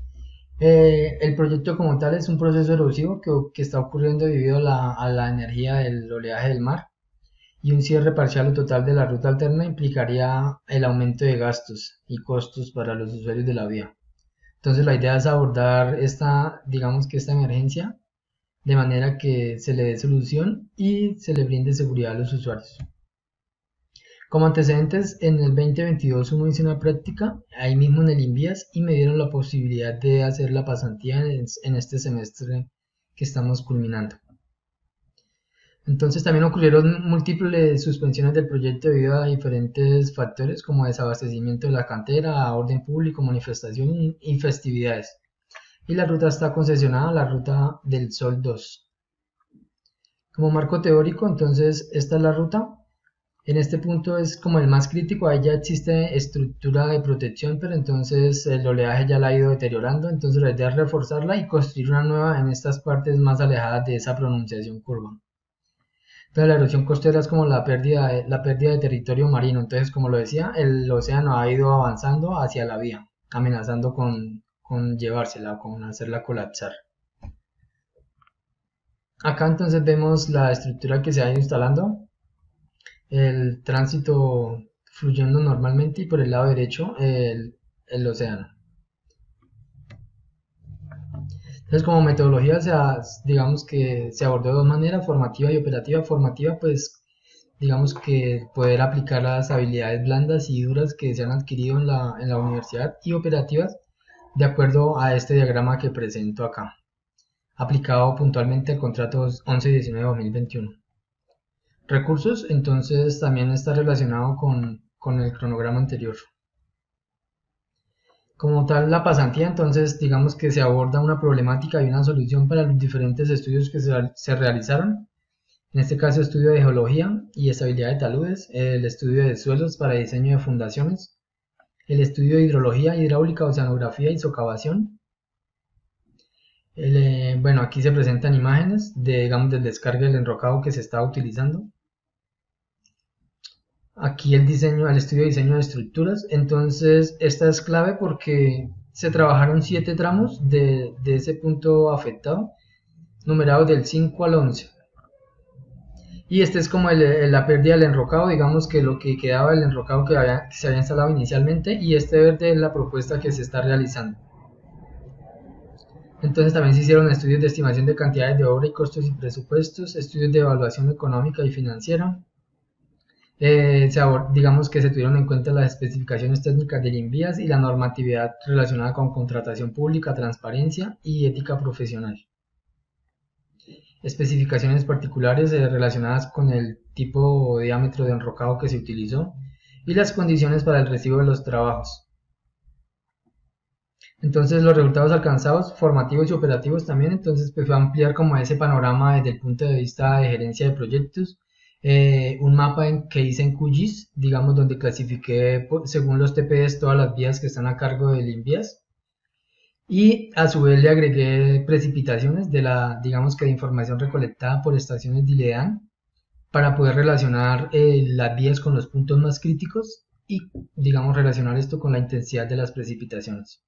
El proyecto como tal es un proceso erosivo que está ocurriendo debido a la energía del oleaje del mar, y un cierre parcial o total de la ruta alterna implicaría el aumento de gastos y costos para los usuarios de la vía. Entonces la idea es abordar digamos que esta emergencia de manera que se le dé solución y se le brinde seguridad a los usuarios. Como antecedentes, en el 2022 uno hizo una práctica ahí mismo en el INVIAS y me dieron la posibilidad de hacer la pasantía en este semestre que estamos culminando. Entonces también ocurrieron múltiples suspensiones del proyecto debido a diferentes factores como desabastecimiento de la cantera, orden público, manifestación y festividades. Y la ruta está concesionada, la ruta del Sol 2. Como marco teórico, entonces esta es la ruta. En este punto es como el más crítico, ahí ya existe estructura de protección, pero entonces el oleaje ya la ha ido deteriorando, entonces la idea es reforzarla y construir una nueva en estas partes más alejadas de esa pronunciación curva. Entonces la erosión costera es como la pérdida de territorio marino, entonces como lo decía, el océano ha ido avanzando hacia la vía, amenazando con llevársela, con hacerla colapsar. Acá entonces vemos la estructura que se ha ido instalando, el tránsito fluyendo normalmente y por el lado derecho el océano. Entonces como metodología digamos que se abordó de dos maneras, formativa y operativa. Formativa pues digamos que poder aplicar las habilidades blandas y duras que se han adquirido en la universidad, y operativas de acuerdo a este diagrama que presento acá, aplicado puntualmente al contrato 1119-2021. Recursos, entonces también está relacionado con el cronograma anterior. Como tal, la pasantía, entonces digamos que se aborda una problemática y una solución para los diferentes estudios que se realizaron. En este caso, estudio de geología y estabilidad de taludes, el estudio de suelos para diseño de fundaciones, el estudio de hidrología, hidráulica, oceanografía y socavación. Bueno, aquí se presentan imágenes digamos, del descargue del enrocado que se está utilizando. Aquí el estudio de diseño de estructuras. Entonces esta es clave porque se trabajaron 7 tramos de ese punto afectado, numerados del 5 al 11. Y este es como la pérdida del enrocado, digamos que lo que quedaba del enrocado que se había instalado inicialmente, y este verde es la propuesta que se está realizando. Entonces también se hicieron estudios de estimación de cantidades de obra y costos y presupuestos, estudios de evaluación económica y financiera. Digamos que se tuvieron en cuenta las especificaciones técnicas del INVIAS y la normatividad relacionada con contratación pública, transparencia y ética profesional. Especificaciones particulares relacionadas con el tipo o diámetro de enrocado que se utilizó y las condiciones para el recibo de los trabajos. Entonces los resultados alcanzados, formativos y operativos también, entonces pues fue ampliar como ese panorama desde el punto de vista de gerencia de proyectos. Un mapa que hice en QGIS, digamos, donde clasifiqué según los TPS todas las vías que están a cargo del INVIAS, y a su vez le agregué precipitaciones digamos que de información recolectada por estaciones de ILEDAN para poder relacionar las vías con los puntos más críticos y digamos relacionar esto con la intensidad de las precipitaciones.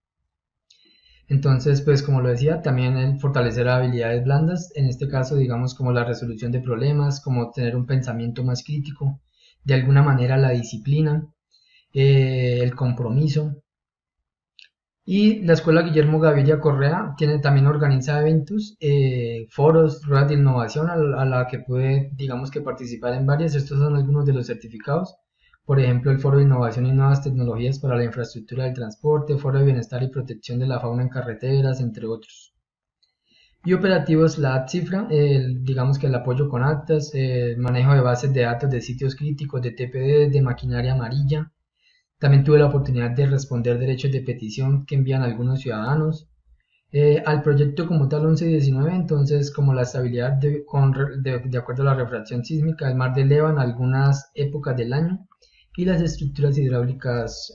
Entonces, pues como lo decía, también el fortalecer habilidades blandas, en este caso digamos como la resolución de problemas, como tener un pensamiento más crítico, de alguna manera la disciplina, el compromiso. Y la Escuela Guillermo Gaviria Correa también organiza eventos, foros, ruedas de innovación a la que puede digamos que participar en varias. Estos son algunos de los certificados. Por ejemplo, el Foro de Innovación y Nuevas Tecnologías para la Infraestructura del Transporte, Foro de Bienestar y Protección de la Fauna en Carreteras, entre otros. Y operativos, la app Cifra, digamos que el apoyo con actas, el manejo de bases de datos de sitios críticos, de TPD, de maquinaria amarilla. También tuve la oportunidad de responder derechos de petición que envían algunos ciudadanos. Al proyecto como tal 11 y 19, entonces como la estabilidad de acuerdo a la refracción sísmica, el mar de leva en algunas épocas del año y las estructuras hidráulicas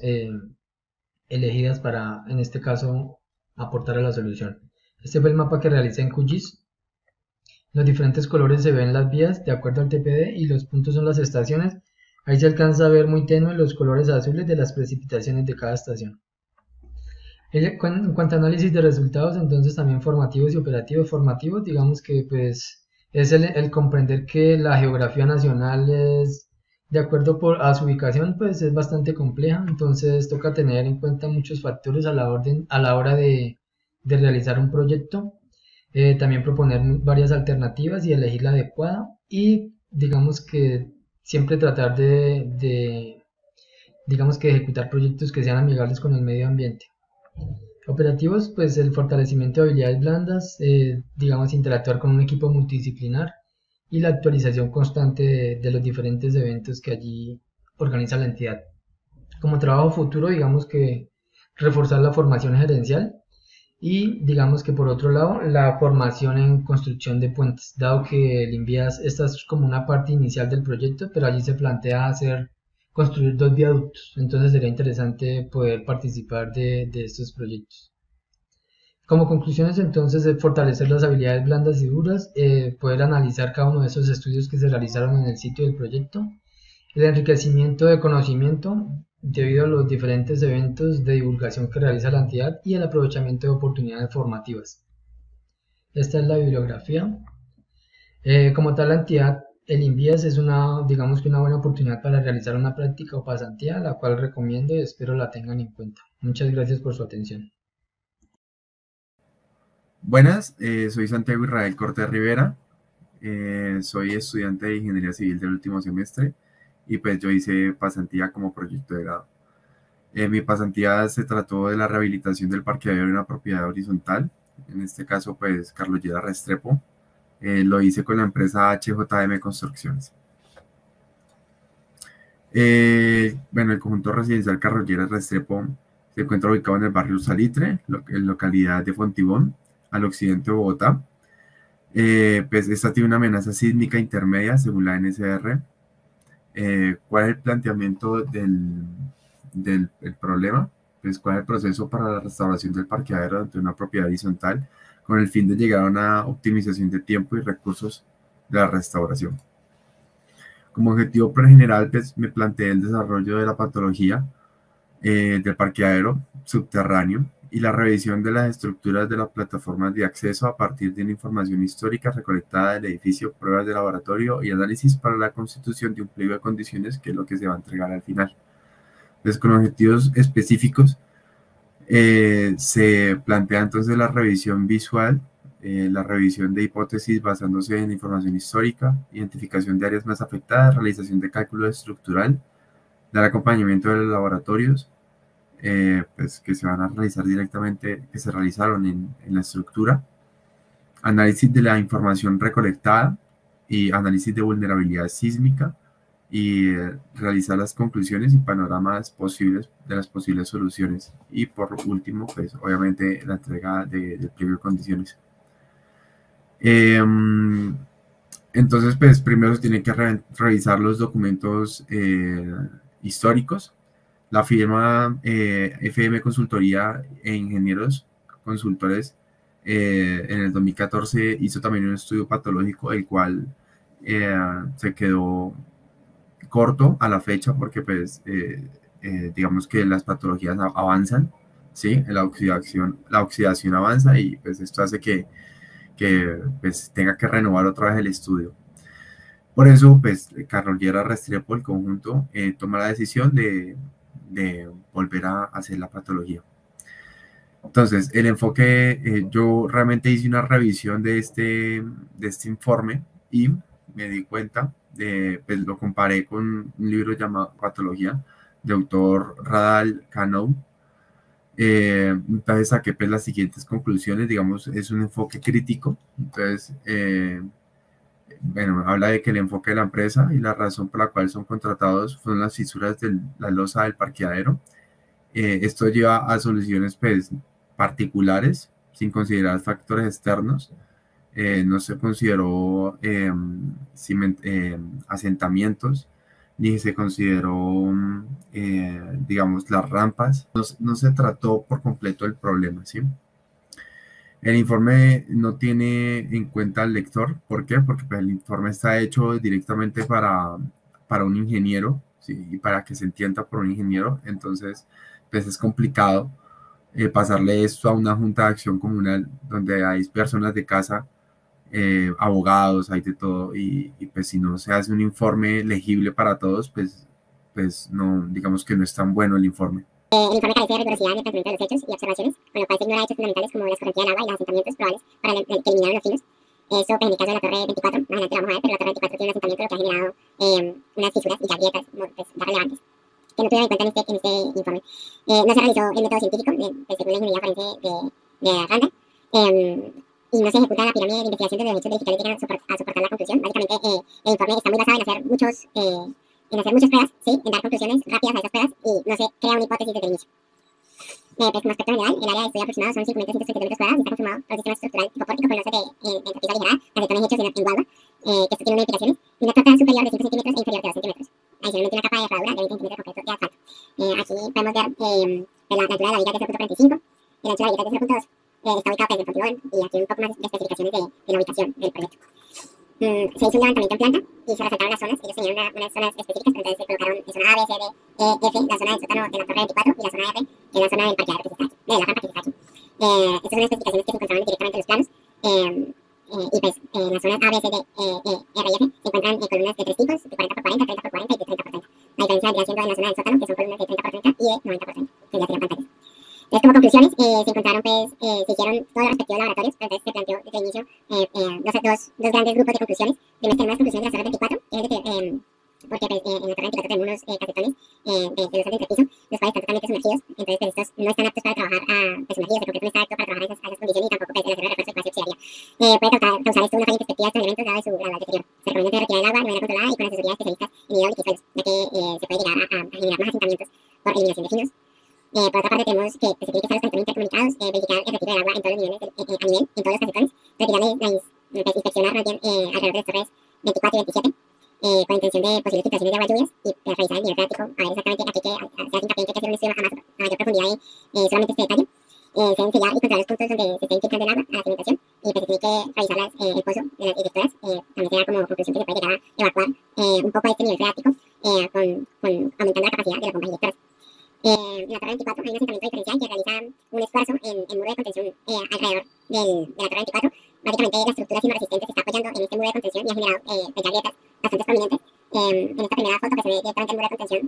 elegidas para, en este caso, aportar a la solución. Este fue el mapa que realicé en QGIS. Los diferentes colores se ven las vías de acuerdo al TPD y los puntos son las estaciones. Ahí se alcanza a ver muy tenue los colores azules de las precipitaciones de cada estación. En cuanto a análisis de resultados, entonces también formativos y operativos. Formativos, digamos que pues es el comprender que la geografía nacional es de acuerdo a su ubicación, pues es bastante compleja, entonces toca tener en cuenta muchos factores a la hora de realizar un proyecto. También proponer varias alternativas y elegir la adecuada y digamos que siempre tratar digamos que ejecutar proyectos que sean amigables con el medio ambiente. Operativos, pues el fortalecimiento de habilidades blandas, digamos interactuar con un equipo multidisciplinar y la actualización constante de los diferentes eventos que allí organiza la entidad. Como trabajo futuro, digamos que reforzar la formación gerencial y digamos que por otro lado la formación en construcción de puentes, dado que el INVIAS, esta es como una parte inicial del proyecto, pero allí se plantea construir 2 viaductos, entonces sería interesante poder participar de estos proyectos. Como conclusiones entonces es fortalecer las habilidades blandas y duras, poder analizar cada uno de esos estudios que se realizaron en el sitio del proyecto, el enriquecimiento de conocimiento debido a los diferentes eventos de divulgación que realiza la entidad y el aprovechamiento de oportunidades formativas. Esta es la bibliografía. Como tal, la entidad, el INVIAS es digamos que una buena oportunidad para realizar una práctica o pasantía, la cual recomiendo y espero la tengan en cuenta. Muchas gracias por su atención. Buenas, soy Santiago Israel Cortés Rivera, soy estudiante de Ingeniería Civil del último semestre y pues yo hice pasantía como proyecto de grado. Mi pasantía se trató de la rehabilitación del parqueadero en una propiedad horizontal, en este caso pues Carlos Lleras Restrepo. Lo hice con la empresa HJM Construcciones. Bueno, el conjunto residencial Carlos Lleras Restrepo se encuentra ubicado en el barrio Salitre, en localidad de Fontibón, al occidente de Bogotá. Pues esta tiene una amenaza sísmica intermedia según la NSR. ¿Cuál es el planteamiento del problema? Pues cuál es el proceso para la restauración del parqueadero de una propiedad horizontal con el fin de llegar a una optimización de tiempo y recursos de la restauración. Como objetivo general, pues, me planteé el desarrollo de la patología del parqueadero subterráneo y la revisión de las estructuras de las plataformas de acceso a partir de una información histórica recolectada del edificio, pruebas de laboratorio y análisis para la constitución de un pliego de condiciones, que es lo que se va a entregar al final. Entonces, con objetivos específicos, se plantea entonces la revisión visual, la revisión de hipótesis basándose en información histórica, identificación de áreas más afectadas, realización de cálculo estructural, dar acompañamiento de los laboratorios, pues, que se van a realizar directamente, que se realizaron en la estructura, análisis de la información recolectada y análisis de vulnerabilidad sísmica, y realizar las conclusiones y panoramas posibles de las posibles soluciones. Y por último, pues obviamente la entrega del pliego de condiciones. Entonces, pues primero se tiene que revisar los documentos históricos. La firma FM Consultoría e Ingenieros Consultores en el 2014 hizo también un estudio patológico, el cual se quedó corto a la fecha porque pues digamos que las patologías avanzan, ¿sí? La oxidación avanza y pues esto hace que pues tenga que renovar otra vez el estudio. Por eso pues Carlos Lleras Restrepo, el conjunto, toma la decisión de volver a hacer la patología. Entonces el enfoque, yo realmente hice una revisión de este informe y me di cuenta, pues lo comparé con un libro llamado Patología, de autor Radal Canou. Entonces saqué pues las siguientes conclusiones. Digamos, es un enfoque crítico. Entonces, bueno, habla de que el enfoque de la empresa y la razón por la cual son contratados son las fisuras de la losa del parqueadero. Esto lleva a soluciones pues particulares, sin considerar factores externos. No se consideró asentamientos, ni se consideró, digamos, las rampas. No se trató por completo el problema, ¿sí? El informe no tiene en cuenta al lector. ¿Por qué? Porque pues, el informe está hecho directamente para un ingeniero, ¿sí? Y para que se entienda por un ingeniero. Entonces, pues es complicado pasarle esto a una junta de acción comunal donde hay personas de casa, abogados, hay de todo. Y pues si no se hace un informe legible para todos, pues no, digamos que no es tan bueno el informe. El informe carece de rigurosidad en el planteamiento de los hechos y observaciones, con lo cual se ignora hechos fundamentales como la escorrentía del agua y los asentamientos probables para que eliminaron los filos. Eso, pues, en el caso de la torre 24, más adelante lo vamos a ver, pero la torre 24 tiene un asentamiento lo que ha generado unas fisuras y ya grietas pues, ya relevantes, que no tuvieron en cuenta en este informe. No se realizó el método científico, según la ingeniería forense de Randa, y no se ejecuta la pirámide de investigación de los hechos verificables que llegan a soportar la conclusión. Básicamente, el informe está muy basado en hacer muchas pruebas, ¿sí? En dar conclusiones rápidas a esas pruebas y no se crea una hipótesis desde el inicio. Pues como aspecto general, el área de estudio aproximado son 5.330 metros cuadrados y está conformado por un sistema estructural tipo pórtico con losas de entrepiso aligerada, acetones hechos en guagua, que esto tiene unas implicaciones, y una capa superior de 5 centímetros e inferior de 2 centímetros. Adicionalmente, una capa de herradura de 20 centímetros de concreto de asfalto. Aquí podemos ver la altura de la viga de 0.45, el ancho de la viga de 0.2, está ubicado desde el Pontilón, y aquí un poco más de especificaciones de la ubicación del proyecto. Se hizo un levantamiento en planta y se resaltaron las zonas. Ellos tenían unas zonas específicas, entonces se colocaron en zona A, B, C, D, E, F, la zona del sótano de la torre 24 y la zona R, que es la zona del parqueadero de la rampa que está aquí. Estas son las especificaciones que se encontraban directamente en los planos. Y pues en las zonas A, B, C, D, E, R y F se encuentran columnas de 3 tipos, de 40 por 40, 30 por 40 y de 30 por 30. La diferencia vendría siendo en la zona del sótano, que son columnas de 30 por 30 y de 90 por 30, que ya serían pantallas. Entonces, como conclusiones, se encontraron, pues, se hicieron todos los respectivos laboratorios, pero entonces se planteó desde el inicio dos grandes grupos de conclusiones. Primero tenemos las conclusiones de la torre 24, que es de que, porque pues, en la torre 24 tenemos unos casetones de losas de entrepiso, los cuales están totalmente sumergidos, entonces pues, estos no están aptos para trabajar sumergidos, el concreto no está apto para trabajar a esas condiciones y tampoco pues, el acero de refuerzo el cual se oxidaría. Puede causar esto una falla en perspectiva de estos elementos dado su gradual deterioro. Se recomienda retirar el agua de manera controlada y con asesoría de especialistas en hidráulica y suelos, ya que se puede llegar a generar más asentamientos por eliminación de finos. Por otra parte tenemos que se tiene que estar los cantones intercomunicados, verificar el retiro del agua en todos los niveles, a nivel, en todos los casetones, inspeccionar más bien alrededor de las torres 24 y 27, con intención de posibles filtraciones de agua lluvias y revisar el nivel freático, a ver exactamente a qué se hace hincapié en que hay que hacer un estudio a mayor profundidad y solamente este detalle. Se deben sellar y controlar los puntos donde se esté infiltrando el agua a la cimentación y pues se tiene que revisar el pozo de las inyectoras. También se da como conclusión que se puede llegar a evacuar un poco de este nivel freático con aumentando la capacidad de las bombas inyectoras. En la torre 24 hay un asentamiento diferencial que realiza un esfuerzo en muro de contención alrededor de la torre 24. Básicamente la estructura sismoresistente se está apoyando en este muro de contención y ha generado ya grietas bastante prominentes. En esta primera foto pues, se ve directamente el muro de contención,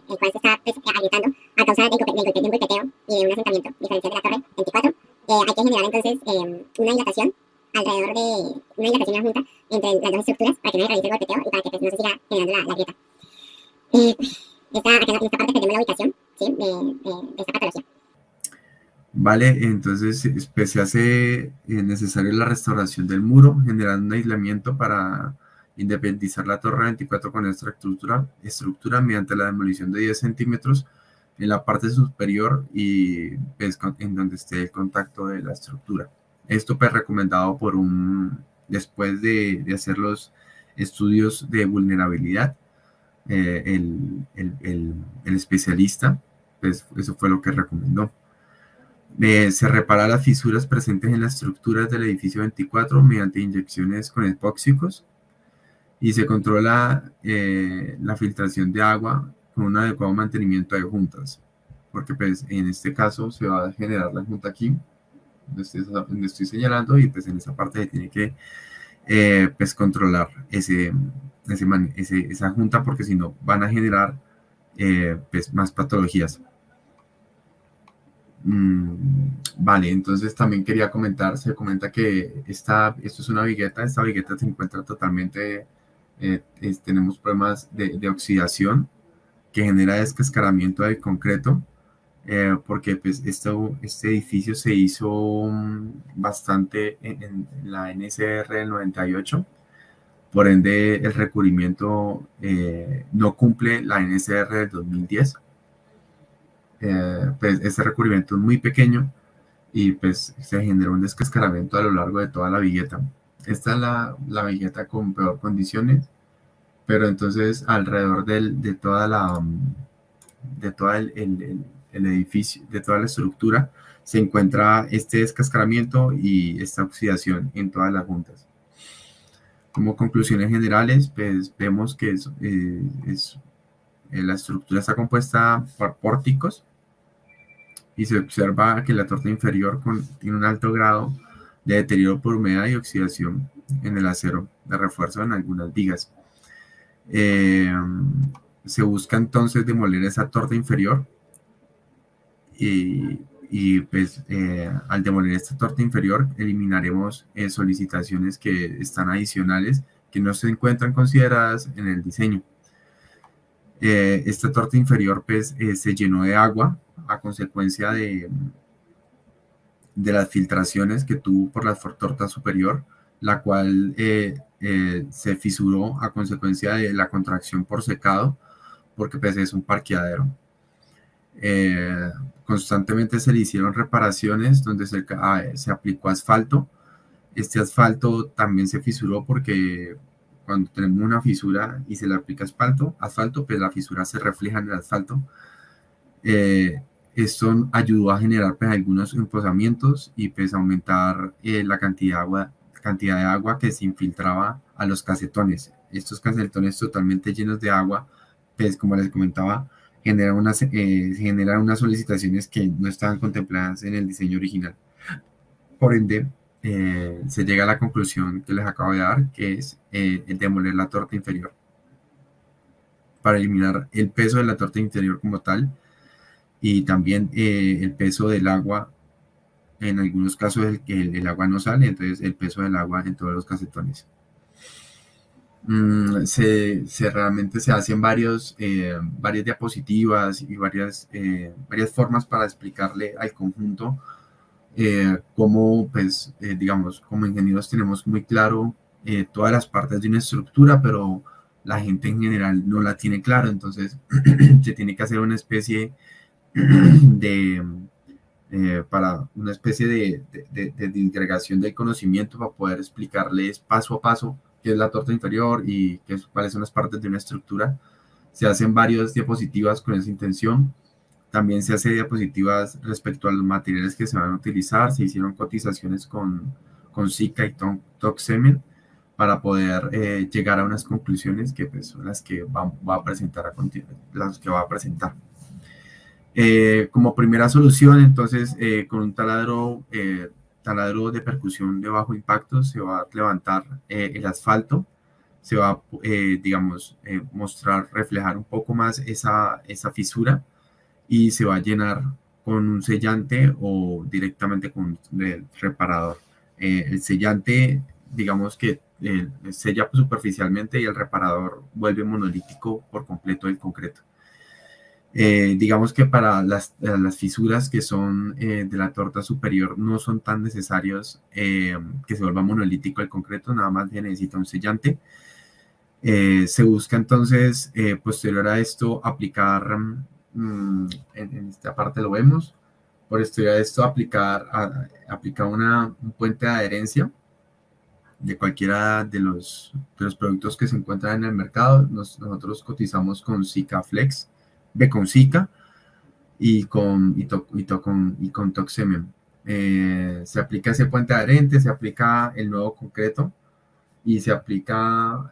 el cual se está pues, agrietando a causa del golpeteo y de un asentamiento diferencial de la torre 24. Hay que generar entonces una dilatación alrededor de una dilatación junta entre las dos estructuras para que no se realice el golpeteo y para que pues, no se siga generando la grieta. En esta parte tenemos la ubicación, ¿sí? de esta patología. Vale, entonces pues, se hace necesaria la restauración del muro, generando un aislamiento para independizar la torre 24 con esta estructura mediante la demolición de 10 centímetros en la parte superior y pues, en donde esté el contacto de la estructura. Esto pues recomendado después de hacer los estudios de vulnerabilidad. El especialista, pues eso fue lo que recomendó. Se repara las fisuras presentes en las estructuras del edificio 24 mediante inyecciones con epóxicos y se controla la filtración de agua con un adecuado mantenimiento de juntas, porque pues en este caso se va a generar la junta aquí, donde estoy señalando, y pues en esa parte se tiene que pues controlar esa junta, porque si no van a generar pues más patologías. Vale, entonces también quería comentar, se comenta que esto es una vigueta, esta vigueta se encuentra totalmente, tenemos problemas de oxidación que genera descascaramiento del concreto, porque pues este edificio se hizo bastante en la NSR del 98, por ende el recubrimiento no cumple la NSR del 2010. Pues este recubrimiento es muy pequeño y pues se genera un descascaramiento a lo largo de toda la vigueta. Esta es la vigueta con peor condiciones, pero entonces alrededor de toda de todo el edificio, de toda la estructura, se encuentra este descascaramiento y esta oxidación en todas las juntas. Como conclusiones generales, pues vemos que la estructura está compuesta por pórticos y se observa que la torta inferior tiene un alto grado de deterioro por humedad y oxidación en el acero de refuerzo en algunas vigas. Se busca entonces demoler esa torta inferior y pues al demoler esta torta inferior eliminaremos solicitaciones que están adicionales que no se encuentran consideradas en el diseño. Esta torta inferior pues se llenó de agua a consecuencia de las filtraciones que tuvo por la torta superior, la cual se fisuró a consecuencia de la contracción por secado, porque pues es un parqueadero. Constantemente se le hicieron reparaciones donde se aplicó asfalto. Este asfalto también se fisuró porque cuando tenemos una fisura y se le aplica asfalto, pues la fisura se refleja en el asfalto. Esto ayudó a generar pues, algunos emposamientos y pues aumentar la cantidad de agua que se infiltraba a los casetones. Estos casetones totalmente llenos de agua, pues como les comentaba, generan unas solicitaciones que no estaban contempladas en el diseño original. Por ende, se llega a la conclusión que les acabo de dar, que es el demoler la torta inferior para eliminar el peso de la torta interior como tal y también el peso del agua. En algunos casos el agua no sale, entonces el peso del agua en todos los casetones. Realmente se hacen varias diapositivas y varias formas para explicarle al conjunto cómo, pues, digamos, como ingenieros tenemos muy claro todas las partes de una estructura, pero la gente en general no la tiene claro, entonces se tiene que hacer una especie para una especie de disgregación del conocimiento para poder explicarles paso a paso qué es la torta inferior y cuáles son las partes de una estructura. Se hacen varias diapositivas con esa intención. También se hace diapositivas respecto a los materiales que se van a utilizar. Se hicieron cotizaciones con Sika y Toxemen para poder llegar a unas conclusiones que pues, son las que va a presentar como primera solución, entonces, con un taladro de percusión de bajo impacto se va a levantar el asfalto, se va a, digamos, reflejar un poco más esa fisura y se va a llenar con un sellante o directamente con el reparador. El sellante, digamos que sella superficialmente y el reparador vuelve monolítico por completo el concreto. Digamos que para las fisuras que son de la torta superior no son tan necesarios que se vuelva monolítico el concreto, nada más se necesita un sellante. Se busca entonces, posterior a esto, aplicar, en esta parte lo vemos, posterior a esto aplicar un puente de adherencia de cualquiera de los productos que se encuentran en el mercado. Nosotros cotizamos con Sika Flex, con Sika y con Toxemen. Se aplica ese puente adherente, se aplica el nuevo concreto y se aplica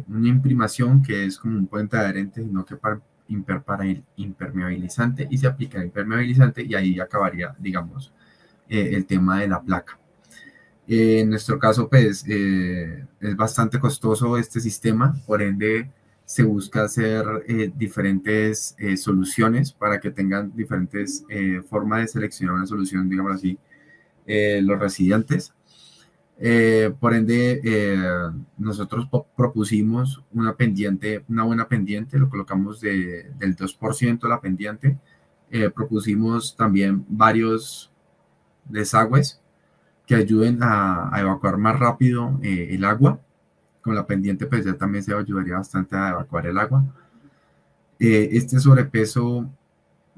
una imprimación que es como un puente adherente, sino que para impermeabilizante, y se aplica el impermeabilizante y ahí acabaría, digamos, el tema de la placa. En nuestro caso, pues, es bastante costoso este sistema, por ende, se busca hacer diferentes soluciones para que tengan diferentes formas de seleccionar una solución, digamos así, los residentes. Por ende, nosotros propusimos una buena pendiente, lo colocamos del 2% la pendiente. Propusimos también varios desagües que ayuden a evacuar más rápido el agua. Con la pendiente pues ya también se ayudaría bastante a evacuar el agua. Este sobrepeso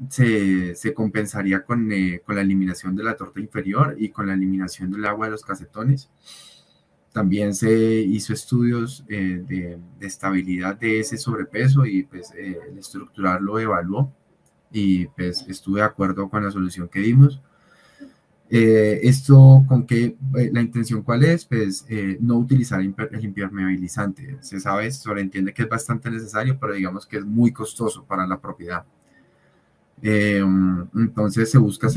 se compensaría con la eliminación de la torta inferior y con la eliminación del agua de los casetones. También se hizo estudios de estabilidad de ese sobrepeso y pues el estructural lo evaluó y pues estuve de acuerdo con la solución que dimos. Esto con que la intención cuál es, pues no utilizar el impermeabilizante. Se sabe, se sobreentiende que es bastante necesario, pero digamos que es muy costoso para la propiedad. Entonces se busca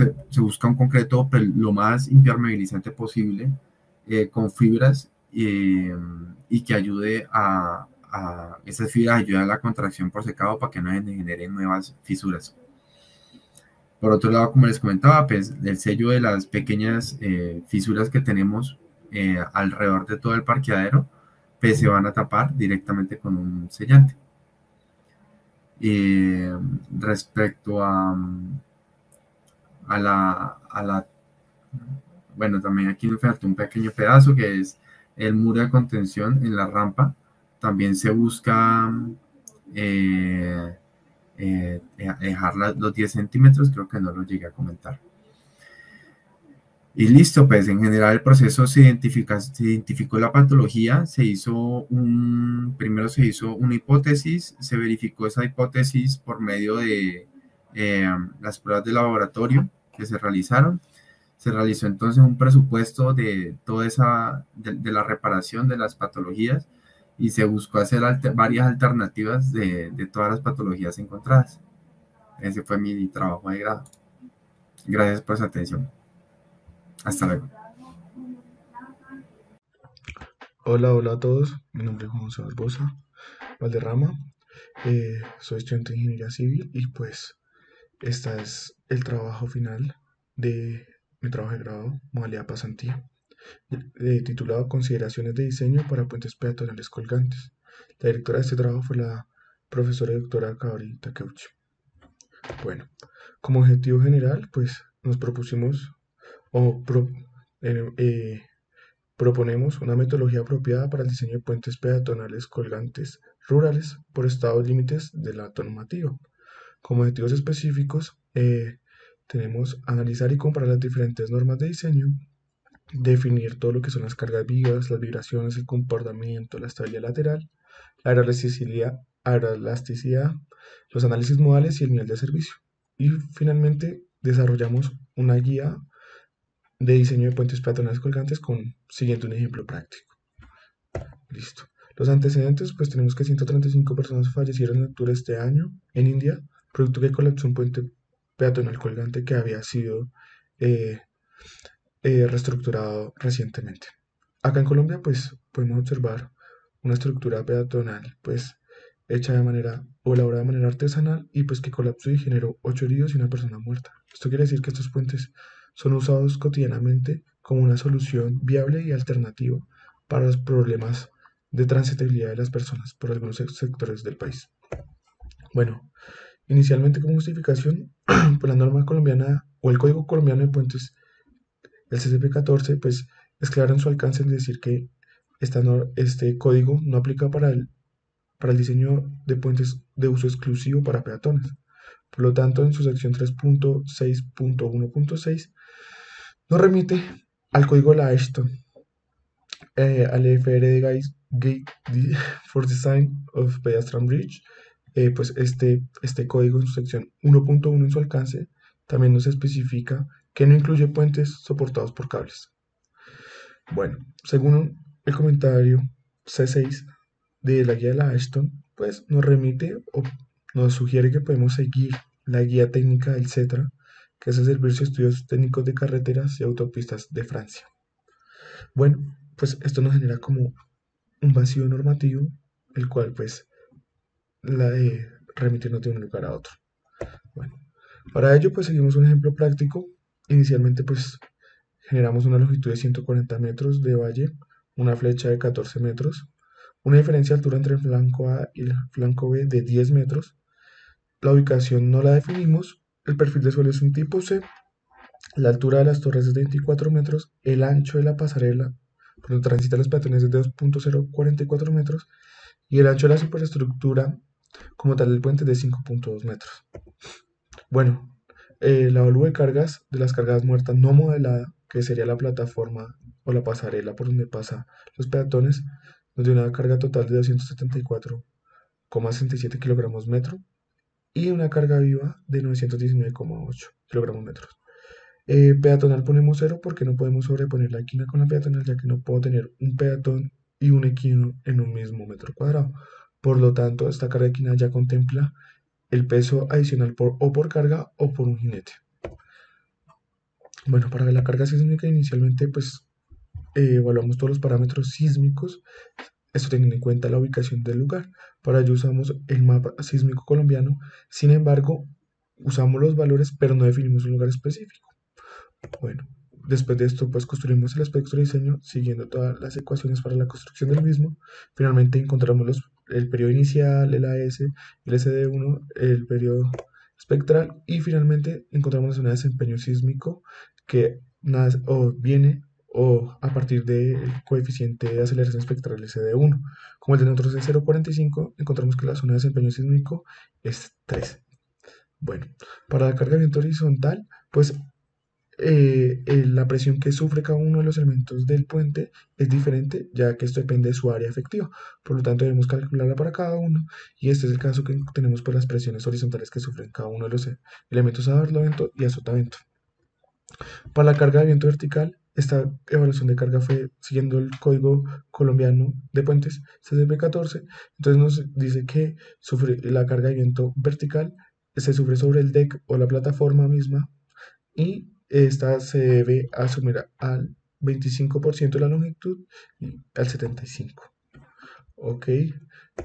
un concreto pues, lo más impermeabilizante posible, con fibras y que ayude a esas fibras ayudan a la contracción por secado para que no se generen nuevas fisuras. Por otro lado, como les comentaba, pues el sello de las pequeñas fisuras que tenemos alrededor de todo el parqueadero, pues se van a tapar directamente con un sellante. Respecto a la, bueno, también aquí me falta un pequeño pedazo que es el muro de contención en la rampa. También se busca dejar los 10 centímetros, creo que no lo llegué a comentar. Y listo, pues en general el proceso se identificó la patología, primero se hizo una hipótesis, se verificó esa hipótesis por medio de las pruebas de laboratorio que se realizaron. Se realizó entonces un presupuesto de toda de la reparación de las patologías y se buscó hacer varias alternativas de todas las patologías encontradas. Ese fue mi trabajo de grado. Gracias por su atención. Hasta luego. Hola a todos. Mi nombre es Juan José Barbosa Valderrama. Soy estudiante de Ingeniería Civil y pues este es el trabajo final de mi trabajo de grado, modalidad pasantía, titulado Consideraciones de diseño para puentes peatonales colgantes. La directora de este trabajo fue la profesora y doctora Kaori Takeuchi. Bueno, como objetivo general, pues nos propusimos proponemos una metodología apropiada para el diseño de puentes peatonales colgantes rurales por estados límites de la normativa. Como objetivos específicos, tenemos analizar y comparar las diferentes normas de diseño, definir todo lo que son las cargas vivas, las vibraciones, el comportamiento, la estabilidad lateral, la aeroelasticidad, los análisis modales y el nivel de servicio. Y finalmente desarrollamos una guía de diseño de puentes peatonales colgantes siguiendo un ejemplo práctico. Listo. Los antecedentes, pues tenemos que 135 personas fallecieron en octubre de este año en India, producto que colapsó un puente peatonal colgante que había sido reestructurado recientemente. Acá en Colombia, pues podemos observar una estructura peatonal, pues hecha de manera o elaborada de manera artesanal y pues que colapsó y generó 8 heridos y una persona muerta. Esto quiere decir que estos puentes son usados cotidianamente como una solución viable y alternativa para los problemas de transitabilidad de las personas por algunos sectores del país. Bueno, inicialmente como justificación, pues la norma colombiana o el Código Colombiano de Puentes, el CCP-14, pues es claro en su alcance en decir que este código no aplica para el diseño de puentes de uso exclusivo para peatones. Por lo tanto, en su sección 3.6.1.6 nos remite al código de la Ashton, al FR Guide for Design of Pedestrian Bridge. Pues este código en su sección 1.1 en su alcance también nos especifica que no incluye puentes soportados por cables. Bueno, según el comentario C6 de la guía de la Ashton, pues nos remite o nos sugiere que podemos seguir la guía técnica del CETRA, que es el Servicio de Estudios Técnicos de Carreteras y Autopistas de Francia. Bueno, pues esto nos genera como un vacío normativo, el cual pues la de remitirnos de un lugar a otro. Bueno, para ello pues seguimos un ejemplo práctico. Inicialmente pues generamos una longitud de 140 metros de valle, una flecha de 14 metros, una diferencia de altura entre el flanco A y el flanco B de 10 metros. La ubicación no la definimos, el perfil de suelo es un tipo C, la altura de las torres es de 24 metros, el ancho de la pasarela por donde transitan los peatones es de 2.044 metros y el ancho de la superestructura como tal del puente es de 5.2 metros. Bueno, la evalúo de cargas de las cargas muertas no modelada, que sería la plataforma o la pasarela por donde pasan los peatones, nos dio una carga total de 274,67 kilogramos metro y una carga viva de 919,8 kilogramos metros. Peatonal ponemos 0 porque no podemos sobreponer la equina con la peatonal, ya que no puedo tener un peatón y un equino en un mismo metro cuadrado. Por lo tanto, esta carga equina ya contempla el peso adicional por carga o por un jinete. Bueno, para la carga sísmica inicialmente pues evaluamos todos los parámetros sísmicos, esto teniendo en cuenta la ubicación del lugar. Para ello usamos el mapa sísmico colombiano, sin embargo usamos los valores pero no definimos un lugar específico. Bueno, después de esto pues construimos el espectro de diseño siguiendo todas las ecuaciones para la construcción del mismo. Finalmente encontramos el periodo inicial, el AS, el SD1, el periodo espectral y finalmente encontramos la zona de desempeño sísmico que viene a partir del coeficiente de aceleración espectral SD1. Como el de nosotros es 0,45, encontramos que la zona de desempeño sísmico es 3. Bueno, para la carga de viento horizontal, pues la presión que sufre cada uno de los elementos del puente es diferente, ya que esto depende de su área efectiva. Por lo tanto, debemos calcularla para cada uno, y este es el caso que tenemos por las presiones horizontales que sufren cada uno de los elementos a barlovento y a sotavento. Para la carga de viento vertical, esta evaluación de carga fue siguiendo el código colombiano de puentes CCP14. Entonces nos dice que la carga de viento vertical se sufre sobre el deck o la plataforma misma, y esta se debe asumir al 25% de la longitud y al 75%. Ok,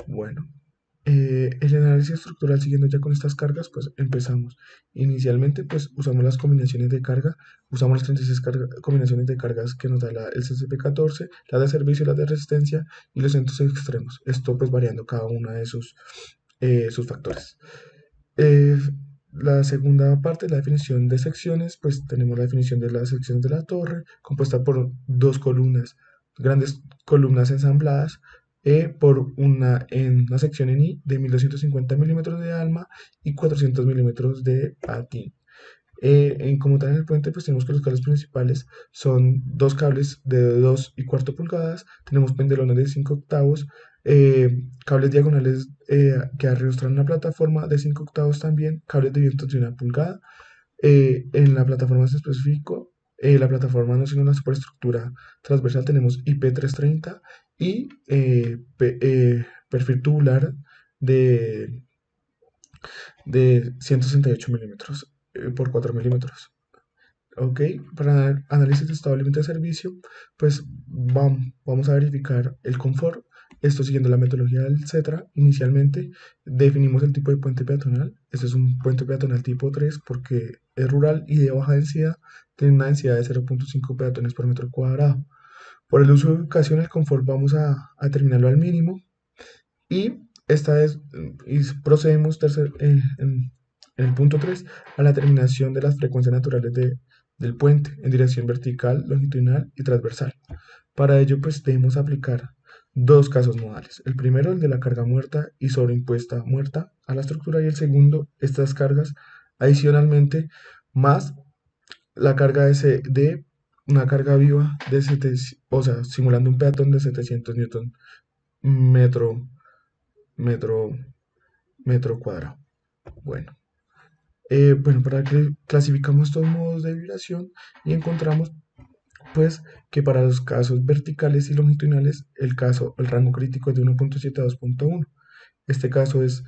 bueno. El análisis estructural siguiendo ya con estas cargas, pues empezamos. Inicialmente, pues usamos las combinaciones de carga, usamos las 36 combinaciones de cargas que nos da el CCP14, las de servicio, las de resistencia y los centros extremos. Esto pues variando cada una de sus factores. La segunda parte, la definición de secciones, pues tenemos la definición de las secciones de la torre, compuesta por dos columnas, grandes columnas ensambladas, por una sección en I de 1250 milímetros de alma y 400 milímetros de patín. Como tal en el puente, pues tenemos que los cables principales son dos cables de 2¼ pulgadas, tenemos pendelones de 5 octavos, cables diagonales que arrastran la plataforma de 5 octavos también, cables de vientos de 1 pulgada. En la plataforma específico, la plataforma no sino la superestructura transversal tenemos IP330 y perfil tubular de 168 milímetros por 4 milímetros. Ok, para análisis de estado de límite de servicio, pues vamos a verificar el confort. Esto siguiendo la metodología del CETRA. Inicialmente definimos el tipo de puente peatonal. Este es un puente peatonal tipo 3 porque es rural y de baja densidad. Tiene una densidad de 0,5 peatones por metro cuadrado. Por el uso de ubicación, el confort vamos a determinarlo al mínimo. Y esta vez procedemos en el punto 3 a la determinación de las frecuencias naturales del puente en dirección vertical, longitudinal y transversal. Para ello pues debemos aplicar dos casos modales. El primero, el de la carga muerta y sobreimpuesta muerta a la estructura, y el segundo, estas cargas adicionalmente más la carga de una carga viva de simulando un peatón de 700 newton metro cuadrado. Bueno, para que clasificamos estos modos de vibración y encontramos pues que para los casos verticales y longitudinales el rango crítico es de 1.7 a 2.1. Este caso es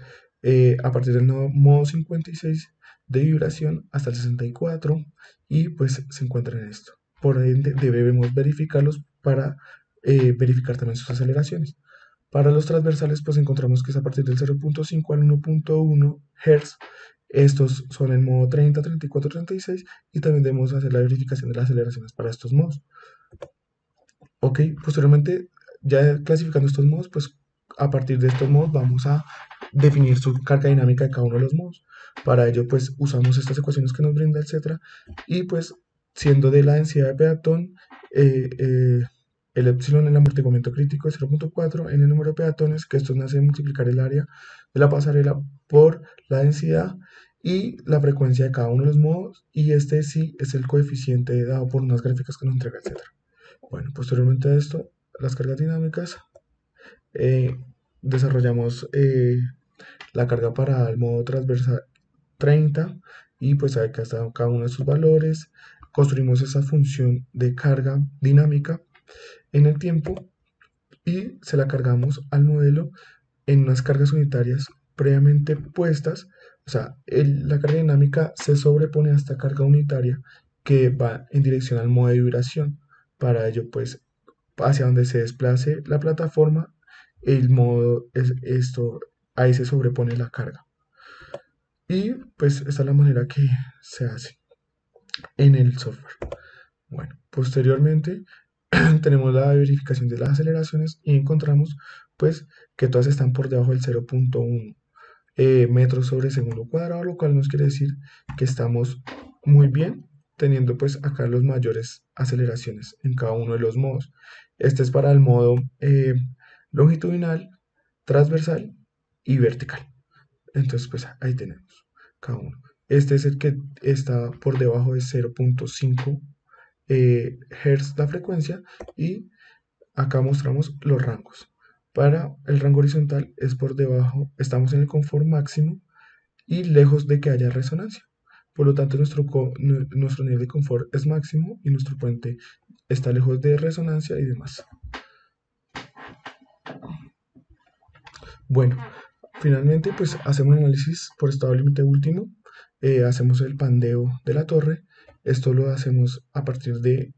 a partir del modo 56 de vibración hasta el 64 y pues se encuentra en esto. Por ende debemos verificarlos para verificar también sus aceleraciones. Para los transversales pues encontramos que es a partir del 0.5 al 1.1 Hz. Estos son el modo 30, 34, 36 y también debemos hacer la verificación de las aceleraciones para estos modos. Ok, posteriormente ya clasificando estos modos, pues a partir de estos modos vamos a definir su carga dinámica de cada uno de los modos. Para ello pues usamos estas ecuaciones que nos brinda etc. Y pues siendo de la densidad de peatón, el epsilon en el amortiguamiento crítico es 0.4 en el número de peatones, que esto nace de multiplicar el área de la pasarela por la densidad, y la frecuencia de cada uno de los modos, y este sí es el coeficiente dado por unas gráficas que nos entrega, etc. Bueno, posteriormente a esto, las cargas dinámicas, desarrollamos la carga para el modo transversal 30, y pues acá está cada uno de sus valores. Construimos esa función de carga dinámica en el tiempo y se la cargamos al modelo en unas cargas unitarias previamente puestas. O sea, la carga dinámica se sobrepone a esta carga unitaria que va en dirección al modo de vibración. Para ello, pues, hacia donde se desplace la plataforma, el modo es esto, ahí se sobrepone la carga. Y pues esta es la manera que se hace en el software. Bueno, posteriormente tenemos la verificación de las aceleraciones y encontramos pues que todas están por debajo del 0.1 metros sobre segundo cuadrado, lo cual nos quiere decir que estamos muy bien, teniendo pues acá los mayores aceleraciones en cada uno de los modos. Este es para el modo longitudinal, transversal y vertical. Entonces pues ahí tenemos cada uno. Este es el que está por debajo de 0.5 Hz la frecuencia, y acá mostramos los rangos. Para el rango horizontal es por debajo, estamos en el confort máximo y lejos de que haya resonancia. Por lo tanto, nuestro nivel de confort es máximo y nuestro puente está lejos de resonancia y demás. Bueno, finalmente pues hacemos el análisis por estado límite último, hacemos el pandeo de la torre. Esto lo hacemos a partir de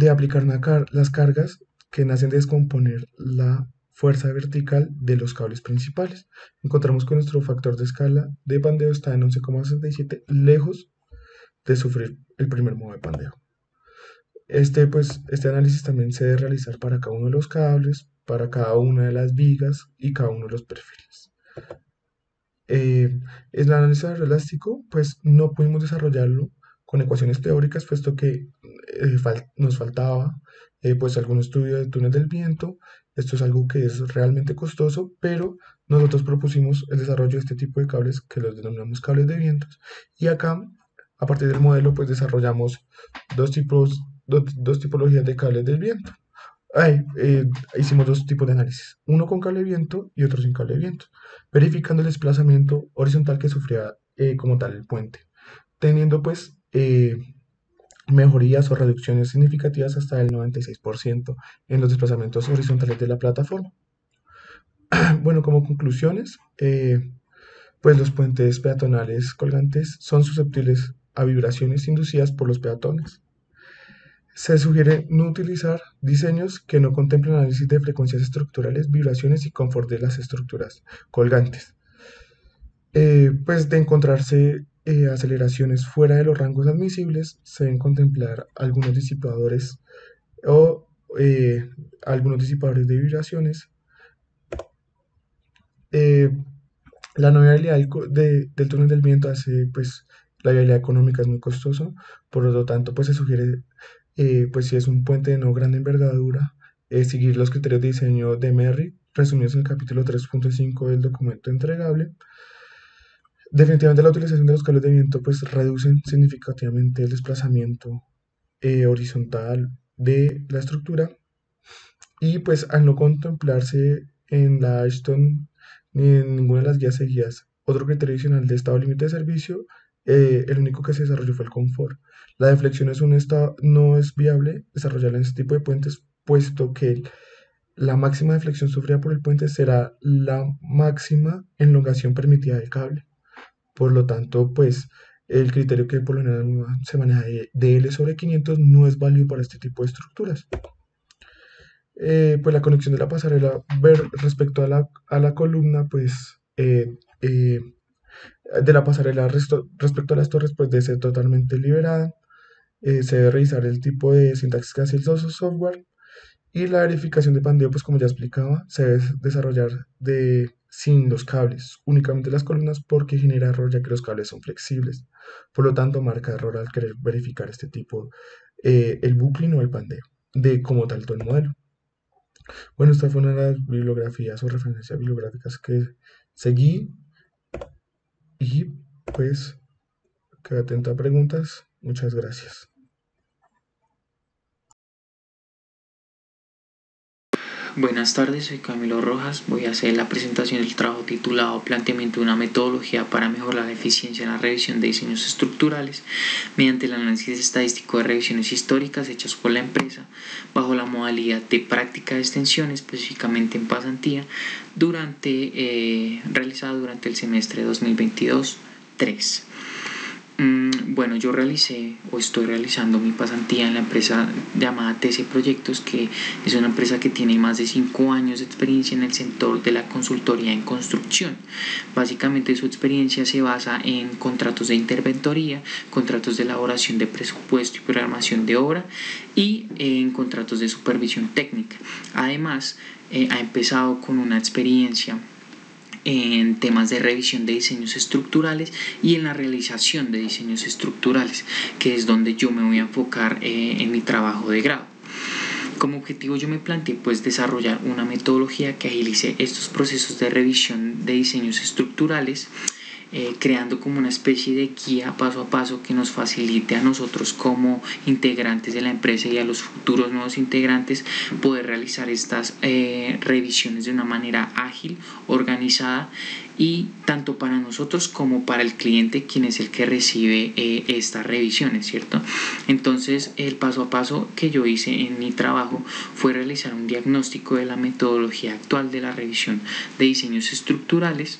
aplicar las cargas que nacen de descomponer la fuerza vertical de los cables principales. Encontramos que nuestro factor de escala de pandeo está en 11,67, lejos de sufrir el primer modo de pandeo. Este análisis también se debe realizar para cada uno de los cables, para cada una de las vigas y cada uno de los perfiles. El análisis elástico, pues no pudimos desarrollarlo con ecuaciones teóricas, puesto que nos faltaba pues algún estudio de túnel del viento. Esto es algo que es realmente costoso, pero nosotros propusimos el desarrollo de este tipo de cables que los denominamos cables de vientos, y acá a partir del modelo pues desarrollamos dos tipologías de cables del viento. Hicimos dos tipos de análisis, uno con cable de viento y otro sin cable de viento, verificando el desplazamiento horizontal que sufría como tal el puente, teniendo pues mejorías o reducciones significativas hasta el 96% en los desplazamientos horizontales de la plataforma. Bueno, como conclusiones, pues los puentes peatonales colgantes son susceptibles a vibraciones inducidas por los peatones. Se sugiere no utilizar diseños que no contemplen análisis de frecuencias estructurales, vibraciones y confort de las estructuras colgantes. Pues de encontrarse aceleraciones fuera de los rangos admisibles, se deben contemplar algunos disipadores o algunos disipadores de vibraciones. La no viabilidad del túnel del viento hace pues la viabilidad económica es muy costoso, por lo tanto pues se sugiere pues si es un puente de no gran envergadura, seguir los criterios de diseño de Merritt resumidos en el capítulo 3.5 del documento entregable. Definitivamente la utilización de los cables de viento pues reducen significativamente el desplazamiento horizontal de la estructura, y pues al no contemplarse en la Ashton ni en ninguna de las guías seguidas otro criterio adicional de estado límite de servicio, el único que se desarrolló fue el confort. La deflexión no es viable desarrollarla en este tipo de puentes, puesto que la máxima deflexión sufrida por el puente será la máxima elongación permitida del cable. Por lo tanto, pues el criterio que por lo general se maneja de L sobre 500 no es válido para este tipo de estructuras. Pues la conexión de la pasarela respecto a la columna, pues de la pasarela respecto a las torres, pues debe ser totalmente liberada. Se debe revisar el tipo de sintaxis que hace el software, y la verificación de pandeo, pues como ya explicaba, se debe desarrollar sin los cables, únicamente las columnas, porque genera error ya que los cables son flexibles. Por lo tanto, marca error al querer verificar este tipo, el bucling o el pandeo, de como tal todo el modelo. Bueno, esta fue una de las bibliografías o referencias bibliográficas que seguí. y pues quedo atento a preguntas. Muchas gracias. Buenas tardes, soy Camilo Rojas. Voy a hacer la presentación del trabajo titulado Planteamiento de una metodología para mejorar la eficiencia en la revisión de diseños estructurales mediante el análisis estadístico de revisiones históricas hechas por la empresa bajo la modalidad de práctica de extensión, específicamente en pasantía, realizada durante el semestre 2022-3. Bueno, yo realicé o estoy realizando mi pasantía en la empresa llamada TC Proyectos, que es una empresa que tiene más de 5 años de experiencia en el sector de la consultoría en construcción. Básicamente su experiencia se basa en contratos de interventoría, contratos de elaboración de presupuesto y programación de obra y en contratos de supervisión técnica. Además, ha empezado con una experiencia en temas de revisión de diseños estructurales y en la realización de diseños estructurales, que es donde yo me voy a enfocar en mi trabajo de grado. Como objetivo yo me planteé pues desarrollar una metodología que agilice estos procesos de revisión de diseños estructurales, creando como una especie de guía paso a paso que nos facilite a nosotros como integrantes de la empresa y a los futuros nuevos integrantes poder realizar estas revisiones de una manera ágil, organizada, y tanto para nosotros como para el cliente, quien es el que recibe estas revisiones, ¿cierto? Entonces el paso a paso que yo hice en mi trabajo fue realizar un diagnóstico de la metodología actual de la revisión de diseños estructurales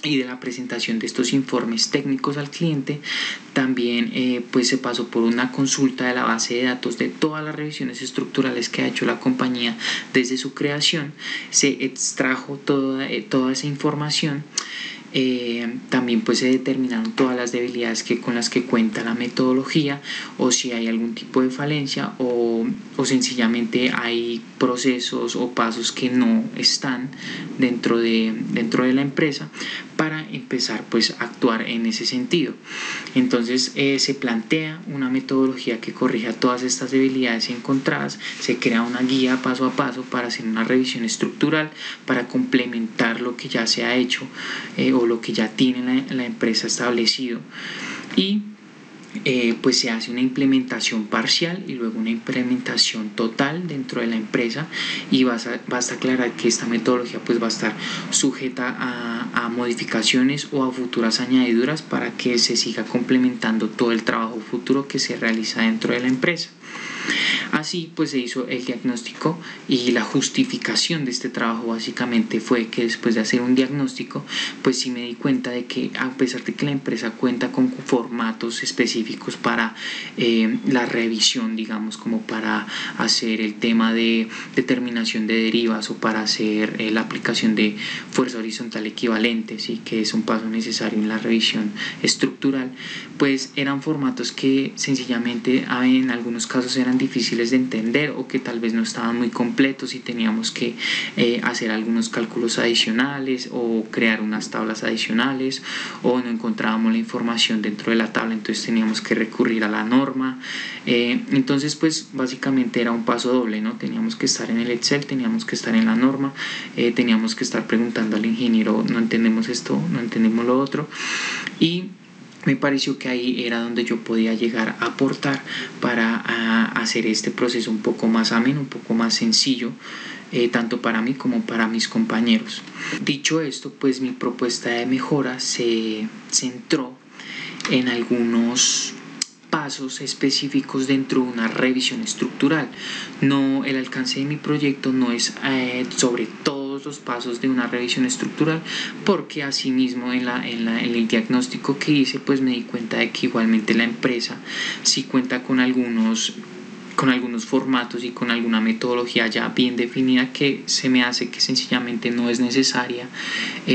y de la presentación de estos informes técnicos al cliente. También pues se pasó por una consulta de la base de datos de todas las revisiones estructurales que ha hecho la compañía desde su creación. Se extrajo toda esa información. También pues se determinaron todas las debilidades con las que cuenta la metodología, o si hay algún tipo de falencia o sencillamente hay procesos o pasos que no están dentro de la empresa, para empezar pues a actuar en ese sentido. Entonces se plantea una metodología que corrija todas estas debilidades encontradas, se crea una guía paso a paso para hacer una revisión estructural, para complementar lo que ya se ha hecho o lo que ya tiene la empresa establecido, y pues se hace una implementación parcial y luego una implementación total dentro de la empresa, y basta aclarar que esta metodología pues va a estar sujeta a modificaciones o a futuras añadiduras para que se siga complementando todo el trabajo futuro que se realiza dentro de la empresa. Así pues se hizo el diagnóstico, y la justificación de este trabajo básicamente fue que después de hacer un diagnóstico pues sí me di cuenta de que, a pesar de que la empresa cuenta con formatos específicos para la revisión, digamos, como para hacer el tema de determinación de derivas o para hacer la aplicación de fuerza horizontal equivalente, ¿sí?, que es un paso necesario en la revisión estructural, pues eran formatos que sencillamente en algunos casos eran difíciles de entender, o que tal vez no estaban muy completos y teníamos que hacer algunos cálculos adicionales o crear unas tablas adicionales, o no encontrábamos la información dentro de la tabla, entonces teníamos que recurrir a la norma. Entonces pues básicamente era un paso doble, ¿no? Teníamos que estar en el Excel, teníamos que estar en la norma, teníamos que estar preguntando al ingeniero, no entendemos esto, no entendemos lo otro, y me pareció que ahí era donde yo podía llegar a aportar para hacer este proceso un poco más ameno, un poco más sencillo, tanto para mí como para mis compañeros. Dicho esto, pues mi propuesta de mejora se centró en algunos pasos específicos dentro de una revisión estructural. No, el alcance de mi proyecto no es sobre todos los pasos de una revisión estructural, porque asimismo en el diagnóstico que hice pues me di cuenta de que igualmente la empresa sí cuenta con algunos formatos y con alguna metodología ya bien definida, que se me hace que sencillamente no es necesaria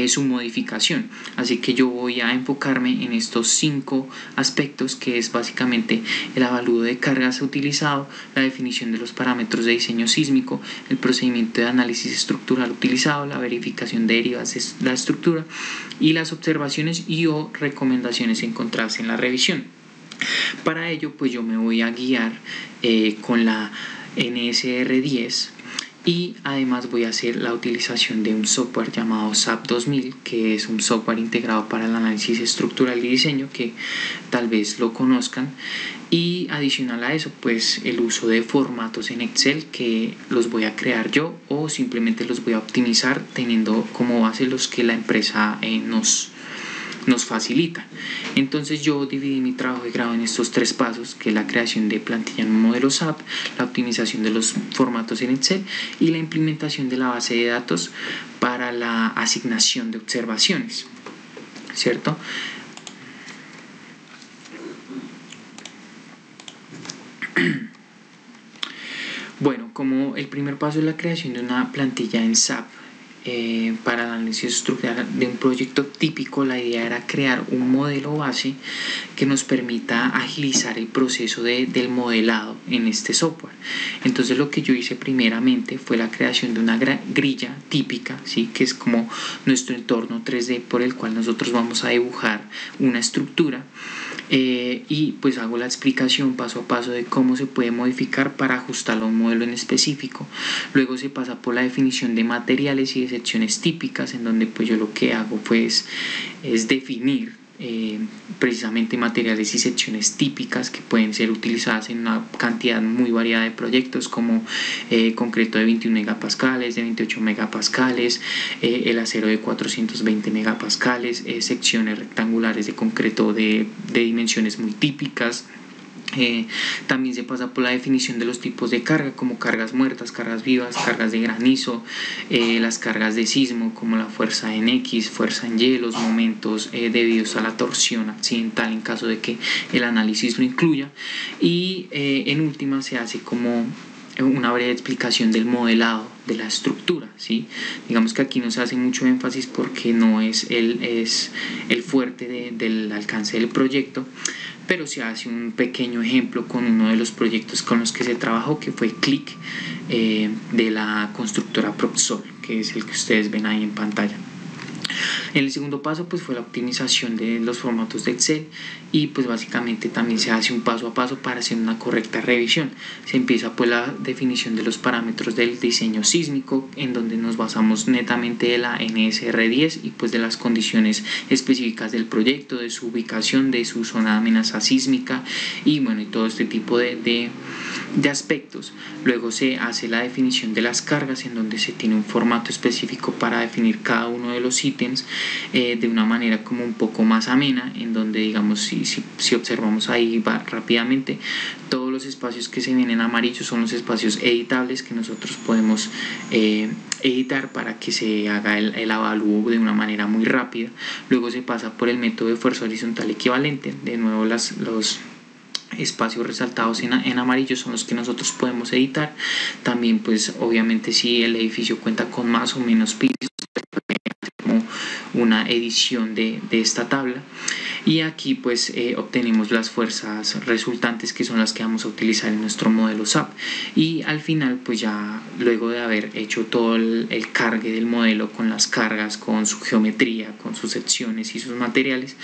su modificación. Así que yo voy a enfocarme en estos 5 aspectos, que es básicamente el avalúo de cargas utilizado, la definición de los parámetros de diseño sísmico, el procedimiento de análisis estructural utilizado, la verificación de derivas de la estructura y las observaciones y o recomendaciones encontradas en la revisión. Para ello pues yo me voy a guiar con la NSR 10, y además voy a hacer la utilización de un software llamado SAP 2000, que es un software integrado para el análisis estructural y diseño, que tal vez lo conozcan. Y adicional a eso, pues el uso de formatos en Excel, que los voy a crear yo o simplemente los voy a optimizar teniendo como base los que la empresa nos facilita. Entonces yo dividí mi trabajo de grado en estos 3 pasos, que es la creación de plantilla en un modelo SAP, la optimización de los formatos en Excel y la implementación de la base de datos para la asignación de observaciones, ¿cierto? Bueno, como el primer paso es la creación de una plantilla en SAP, para el análisis estructural de un proyecto típico, la idea era crear un modelo base que nos permita agilizar el proceso del modelado en este software. Entonces lo que yo hice primeramente fue la creación de una grilla típica, ¿sí? Que es como nuestro entorno 3D por el cual nosotros vamos a dibujar una estructura. Y pues hago la explicación paso a paso de cómo se puede modificar para ajustarlo a un modelo en específico. Luego se pasa por la definición de materiales y de secciones típicas, en donde pues yo lo que hago pues es definir precisamente materiales y secciones típicas que pueden ser utilizadas en una cantidad muy variada de proyectos, como concreto de 21 megapascales, de 28 megapascales, el acero de 420 megapascales, secciones rectangulares de concreto de dimensiones muy típicas. También se pasa por la definición de los tipos de carga, como cargas muertas, cargas vivas, cargas de granizo, las cargas de sismo, como la fuerza en X, fuerza en Y, los momentos debidos a la torsión accidental en caso de que el análisis lo incluya. Y en última se hace como una breve explicación del modelado de la estructura, ¿sí? Digamos que aquí no se hace mucho énfasis porque no es el fuerte del alcance del proyecto, pero se hace un pequeño ejemplo con uno de los proyectos con los que se trabajó, que fue CLIC, de la constructora Propsol, que es el que ustedes ven ahí en pantalla. El segundo paso pues fue la optimización de los formatos de Excel, y pues básicamente también se hace un paso a paso para hacer una correcta revisión. Se empieza pues la definición de los parámetros del diseño sísmico, en donde nos basamos netamente de la NSR 10 y pues de las condiciones específicas del proyecto, de su ubicación, de su zona de amenaza sísmica y bueno, y todo este tipo de aspectos. Luego se hace la definición de las cargas, en donde se tiene un formato específico para definir cada uno de los ítems de una manera como un poco más amena, en donde digamos si observamos ahí rápidamente, todos los espacios que se ven en amarillo son los espacios editables que nosotros podemos editar para que se haga el avalúo de una manera muy rápida. Luego se pasa por el método de fuerza horizontal equivalente. De nuevo los espacios resaltados en amarillo son los que nosotros podemos editar. También pues obviamente si el edificio cuenta con más o menos pisos, como una edición de esta tabla. Y aquí pues obtenemos las fuerzas resultantes, que son las que vamos a utilizar en nuestro modelo SAP. Y al final pues ya luego de haber hecho todo el cargue del modelo con las cargas, con su geometría, con sus secciones y sus materiales,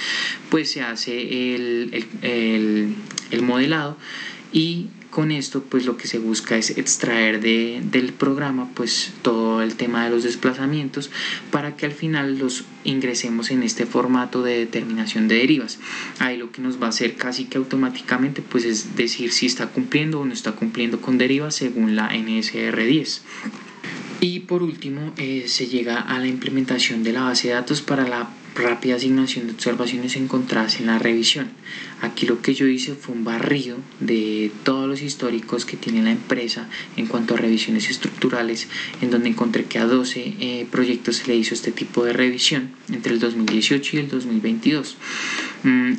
pues se hace el modelado. Y con esto pues lo que se busca es extraer del programa pues todo el tema de los desplazamientos, para que al final los ingresemos en este formato de determinación de derivas. Ahí lo que nos va a hacer casi que automáticamente pues es decir si está cumpliendo o no está cumpliendo con derivas según la NSR 10. Y por último se llega a la implementación de la base de datos para la rápida asignación de observaciones encontradas en la revisión. Aquí lo que yo hice fue un barrido de todos los históricos que tiene la empresa en cuanto a revisiones estructurales, en donde encontré que a 12 proyectos se le hizo este tipo de revisión entre el 2018 y el 2022.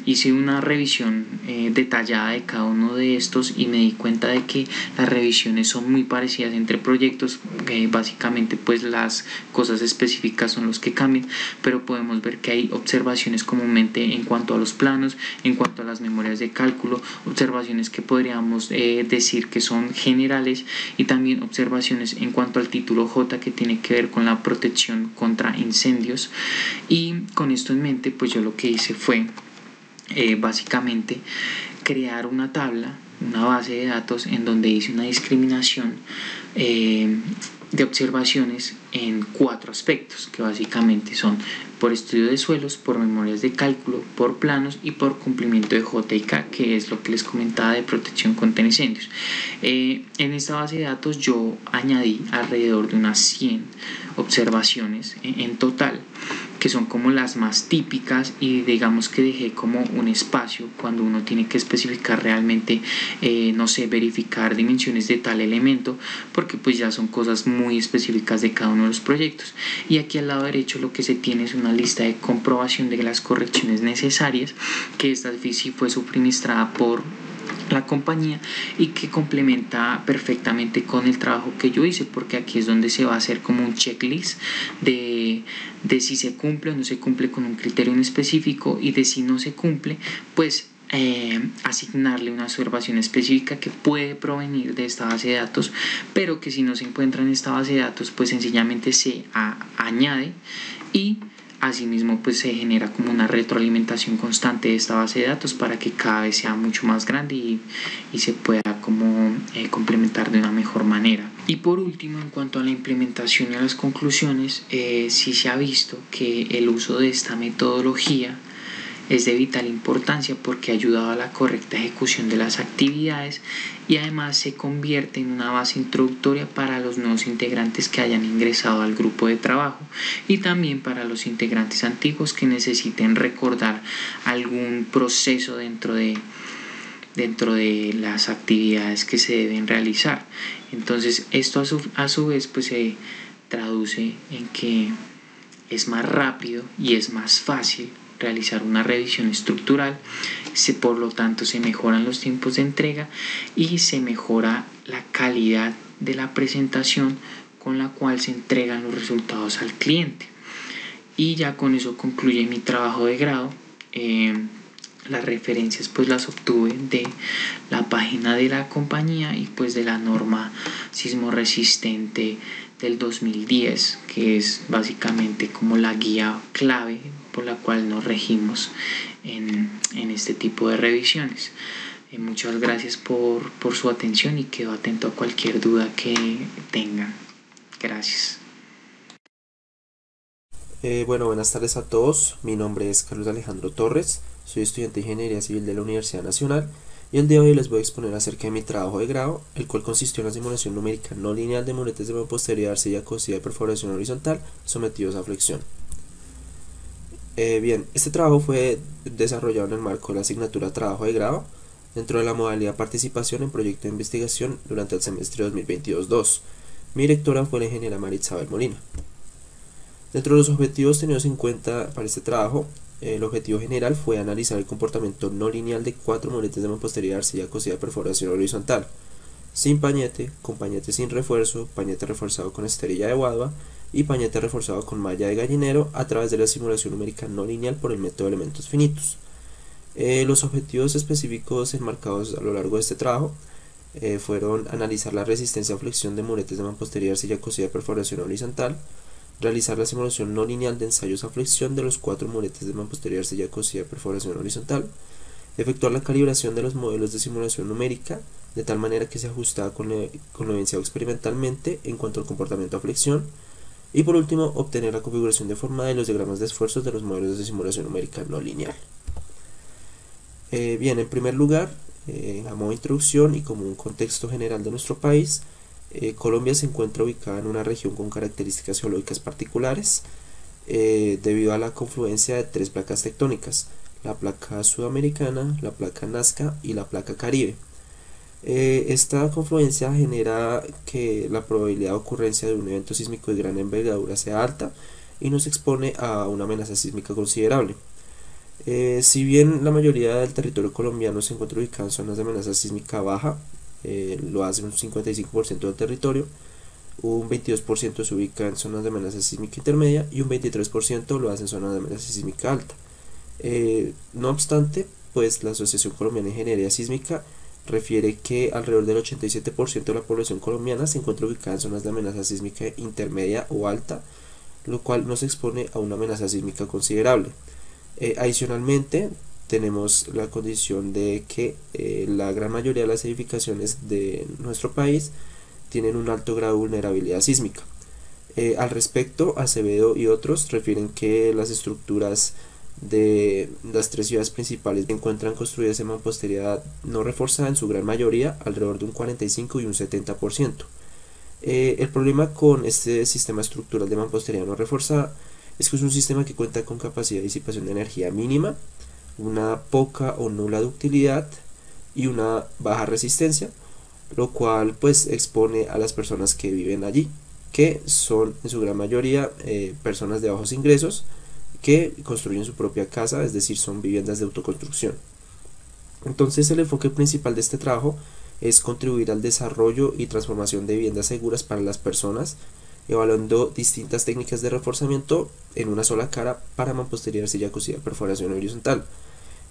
Hice una revisión detallada de cada uno de estos y me di cuenta de que las revisiones son muy parecidas entre proyectos. Básicamente pues las cosas específicas son los que cambian, pero podemos ver que hay observaciones comúnmente en cuanto a los planos, en cuanto a las memorias de cálculo, observaciones que podríamos decir que son generales, y también observaciones en cuanto al título J, que tiene que ver con la protección contra incendios. Y con esto en mente pues yo lo que hice fue básicamente crear una tabla, una base de datos en donde hice una discriminación de observaciones en 4 aspectos, que básicamente son por estudio de suelos, por memorias de cálculo, por planos y por cumplimiento de JK, que es lo que les comentaba de protección contra incendios. En esta base de datos yo añadí alrededor de unas 100 observaciones en total, que son como las más típicas, y digamos que dejé como un espacio cuando uno tiene que especificar realmente, no sé, verificar dimensiones de tal elemento, porque pues ya son cosas muy específicas de cada uno de los proyectos. Y aquí al lado derecho lo que se tiene es una lista de comprobación de las correcciones necesarias, que esta sí fue suministrada por la compañía y que complementa perfectamente con el trabajo que yo hice, porque aquí es donde se va a hacer como un checklist de si se cumple o no se cumple con un criterio en específico, y de si no se cumple, pues asignarle una observación específica que puede provenir de esta base de datos, pero que si no se encuentra en esta base de datos, pues sencillamente se añade, y asimismo pues se genera como una retroalimentación constante de esta base de datos para que cada vez sea mucho más grande y se pueda como complementar de una mejor manera. Y por último, en cuanto a la implementación y a las conclusiones, sí se ha visto que el uso de esta metodología es de vital importancia porque ha ayudado a la correcta ejecución de las actividades, y además se convierte en una base introductoria para los nuevos integrantes que hayan ingresado al grupo de trabajo, y también para los integrantes antiguos que necesiten recordar algún proceso dentro de las actividades que se deben realizar. Entonces esto a su vez pues se traduce en que es más rápido y es más fácil realizar una revisión estructural, por lo tanto se mejoran los tiempos de entrega y se mejora la calidad de la presentación con la cual se entregan los resultados al cliente. Y ya con eso concluye mi trabajo de grado. Las referencias pues las obtuve de la página de la compañía y pues de la norma sismo resistente del 2010, que es básicamente como la guía clave por la cual nos regimos en este tipo de revisiones. Muchas gracias por su atención y quedo atento a cualquier duda que tengan. Gracias. Bueno, buenas tardes a todos. Mi nombre es Carlos Alejandro Torres, soy estudiante de Ingeniería Civil de la Universidad Nacional, y el día de hoy les voy a exponer acerca de mi trabajo de grado, el cual consistió en la simulación numérica no lineal de muretes de mampostería de arcilla cosida de perforación horizontal sometidos a flexión. Bien, este trabajo fue desarrollado en el marco de la asignatura Trabajo de Grado, dentro de la modalidad Participación en Proyecto de Investigación durante el semestre 2022-2. Mi directora fue la ingeniera Marisabel Molina. Dentro de los objetivos tenidos en cuenta para este trabajo, el objetivo general fue analizar el comportamiento no lineal de 4 muretes de mampostería de arcilla cosida de perforación horizontal, sin pañete, con pañete sin refuerzo, pañete reforzado con esterilla de Wadhwa y pañete reforzado con malla de gallinero, a través de la simulación numérica no lineal por el método de elementos finitos. Los objetivos específicos enmarcados a lo largo de este trabajo fueron analizar la resistencia a flexión de muretes de mampostería de arcilla cosida de perforación horizontal, realizar la simulación no lineal de ensayos a flexión de los 4 muretes de mampostería de arcilla cosida de perforación horizontal, efectuar la calibración de los modelos de simulación numérica de tal manera que se ajustaba con lo evidenciado experimentalmente en cuanto al comportamiento a flexión, y por último obtener la configuración de forma de los diagramas de esfuerzos de los modelos de simulación numérica no lineal. Bien, en primer lugar, a modo de introducción y como un contexto general de nuestro país, Colombia se encuentra ubicada en una región con características geológicas particulares, debido a la confluencia de 3 placas tectónicas: la placa sudamericana, la placa Nazca y la placa Caribe. Esta confluencia genera que la probabilidad de ocurrencia de un evento sísmico de gran envergadura sea alta y nos expone a una amenaza sísmica considerable. Si bien la mayoría del territorio colombiano se encuentra ubicado en zonas de amenaza sísmica baja, lo hace un 55% del territorio, un 22% se ubica en zonas de amenaza sísmica intermedia y un 23% lo hace en zonas de amenaza sísmica alta. No obstante, pues la Asociación Colombiana de Ingeniería Sísmica refiere que alrededor del 87% de la población colombiana se encuentra ubicada en zonas de amenaza sísmica intermedia o alta, lo cual nos expone a una amenaza sísmica considerable. Adicionalmente, tenemos la condición de que la gran mayoría de las edificaciones de nuestro país tienen un alto grado de vulnerabilidad sísmica. Al respecto, Acevedo y otros refieren que las estructuras de las 3 ciudades principales se encuentran construidas en mampostería no reforzada en su gran mayoría, alrededor de un 45 y un 70%. El problema con este sistema estructural de mampostería no reforzada es que es un sistema que cuenta con capacidad de disipación de energía mínima, una poca o nula ductilidad y una baja resistencia, lo cual pues expone a las personas que viven allí, que son en su gran mayoría personas de bajos ingresos que construyen su propia casa, es decir, son viviendas de autoconstrucción. Entonces el enfoque principal de este trabajo es contribuir al desarrollo y transformación de viviendas seguras para las personas, evaluando distintas técnicas de reforzamiento en una sola cara para mampostería, arcilla cocida, perforación horizontal.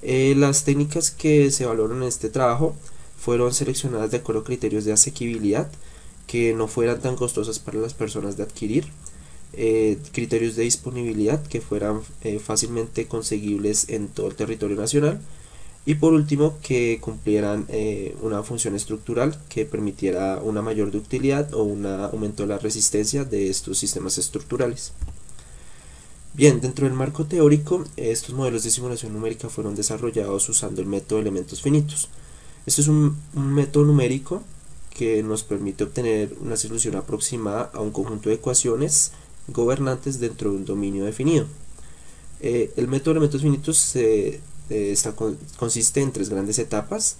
Las técnicas que se evaluaron en este trabajo fueron seleccionadas de acuerdo a criterios de asequibilidad, que no fueran tan costosas para las personas de adquirir, criterios de disponibilidad que fueran fácilmente conseguibles en todo el territorio nacional, y por último que cumplieran una función estructural que permitiera una mayor ductilidad o un aumento de la resistencia de estos sistemas estructurales. Bien, dentro del marco teórico, estos modelos de simulación numérica fueron desarrollados usando el método de elementos finitos. Este es un método numérico que nos permite obtener una solución aproximada a un conjunto de ecuaciones gobernantes dentro de un dominio definido. El método de elementos finitos consiste en 3 grandes etapas.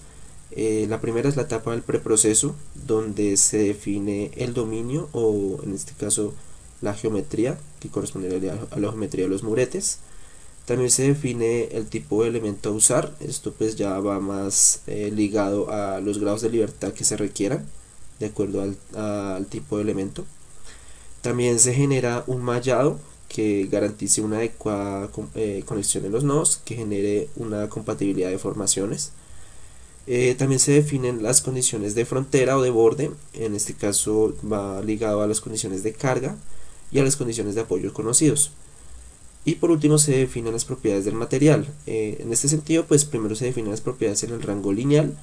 La primera es la etapa del preproceso, donde se define el dominio, o en este caso la geometría, que correspondería a la geometría de los muretes. También se define el tipo de elemento a usar. Esto pues ya va más ligado a los grados de libertad que se requieran de acuerdo al tipo de elemento. También se genera un mallado que garantice una adecuada conexión de los nodos, que genere una compatibilidad de formaciones. También se definen las condiciones de frontera o de borde. En este caso va ligado a las condiciones de carga y a las condiciones de apoyo conocidos. Y por último se definen las propiedades del material. En este sentido, pues primero se definen las propiedades en el rango lineal,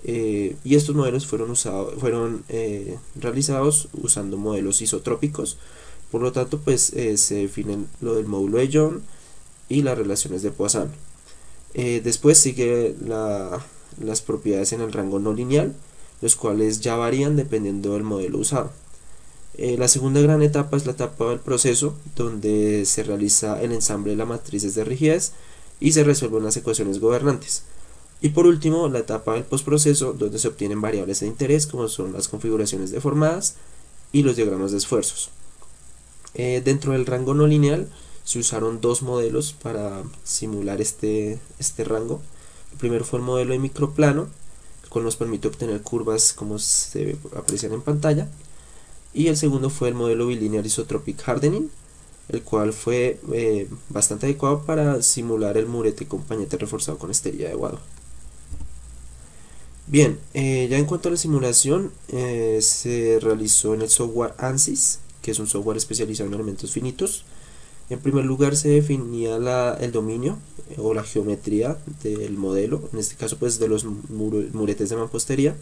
y estos modelos fueron realizados usando modelos isotrópicos. Por lo tanto, pues se definen lo del módulo de Young y las relaciones de Poisson. Después sigue las propiedades en el rango no lineal, los cuales ya varían dependiendo del modelo usado. La segunda gran etapa es la etapa del proceso, donde se realiza el ensamble de las matrices de rigidez y se resuelven las ecuaciones gobernantes. Y por último, la etapa del postproceso, donde se obtienen variables de interés como son las configuraciones deformadas y los diagramas de esfuerzos. Dentro del rango no lineal se usaron 2 modelos para simular este rango. El primero fue el modelo de microplano, el cual nos permite obtener curvas como se aprecian en pantalla. Y el segundo fue el modelo bilinear isotropic hardening, el cual fue bastante adecuado para simular el murete con pañete reforzado con esterilla de Wado. Bien, ya en cuanto a la simulación, se realizó en el software ANSYS, que es un software especializado en elementos finitos. En primer lugar se definía el dominio o la geometría del modelo, en este caso pues de los muretes de mampostería.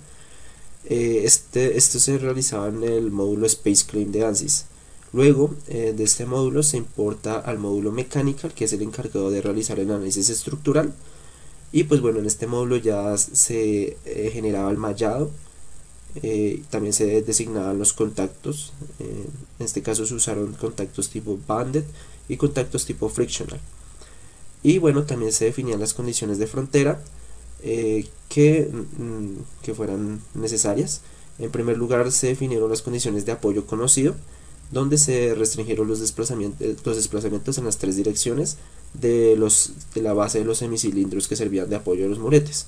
Esto se realizaba en el módulo Space Claim de ANSYS. Luego de este módulo se importa al módulo Mechanical, que es el encargado de realizar el análisis estructural. Y pues bueno, en este módulo ya se generaba el mallado, también se designaban los contactos. En este caso se usaron contactos tipo banded y contactos tipo frictional. Y bueno, también se definían las condiciones de frontera que fueran necesarias. En primer lugar se definieron las condiciones de apoyo conocido, donde se restringieron los desplazamientos en las 3 direcciones de la base de los semicilindros que servían de apoyo a los muretes.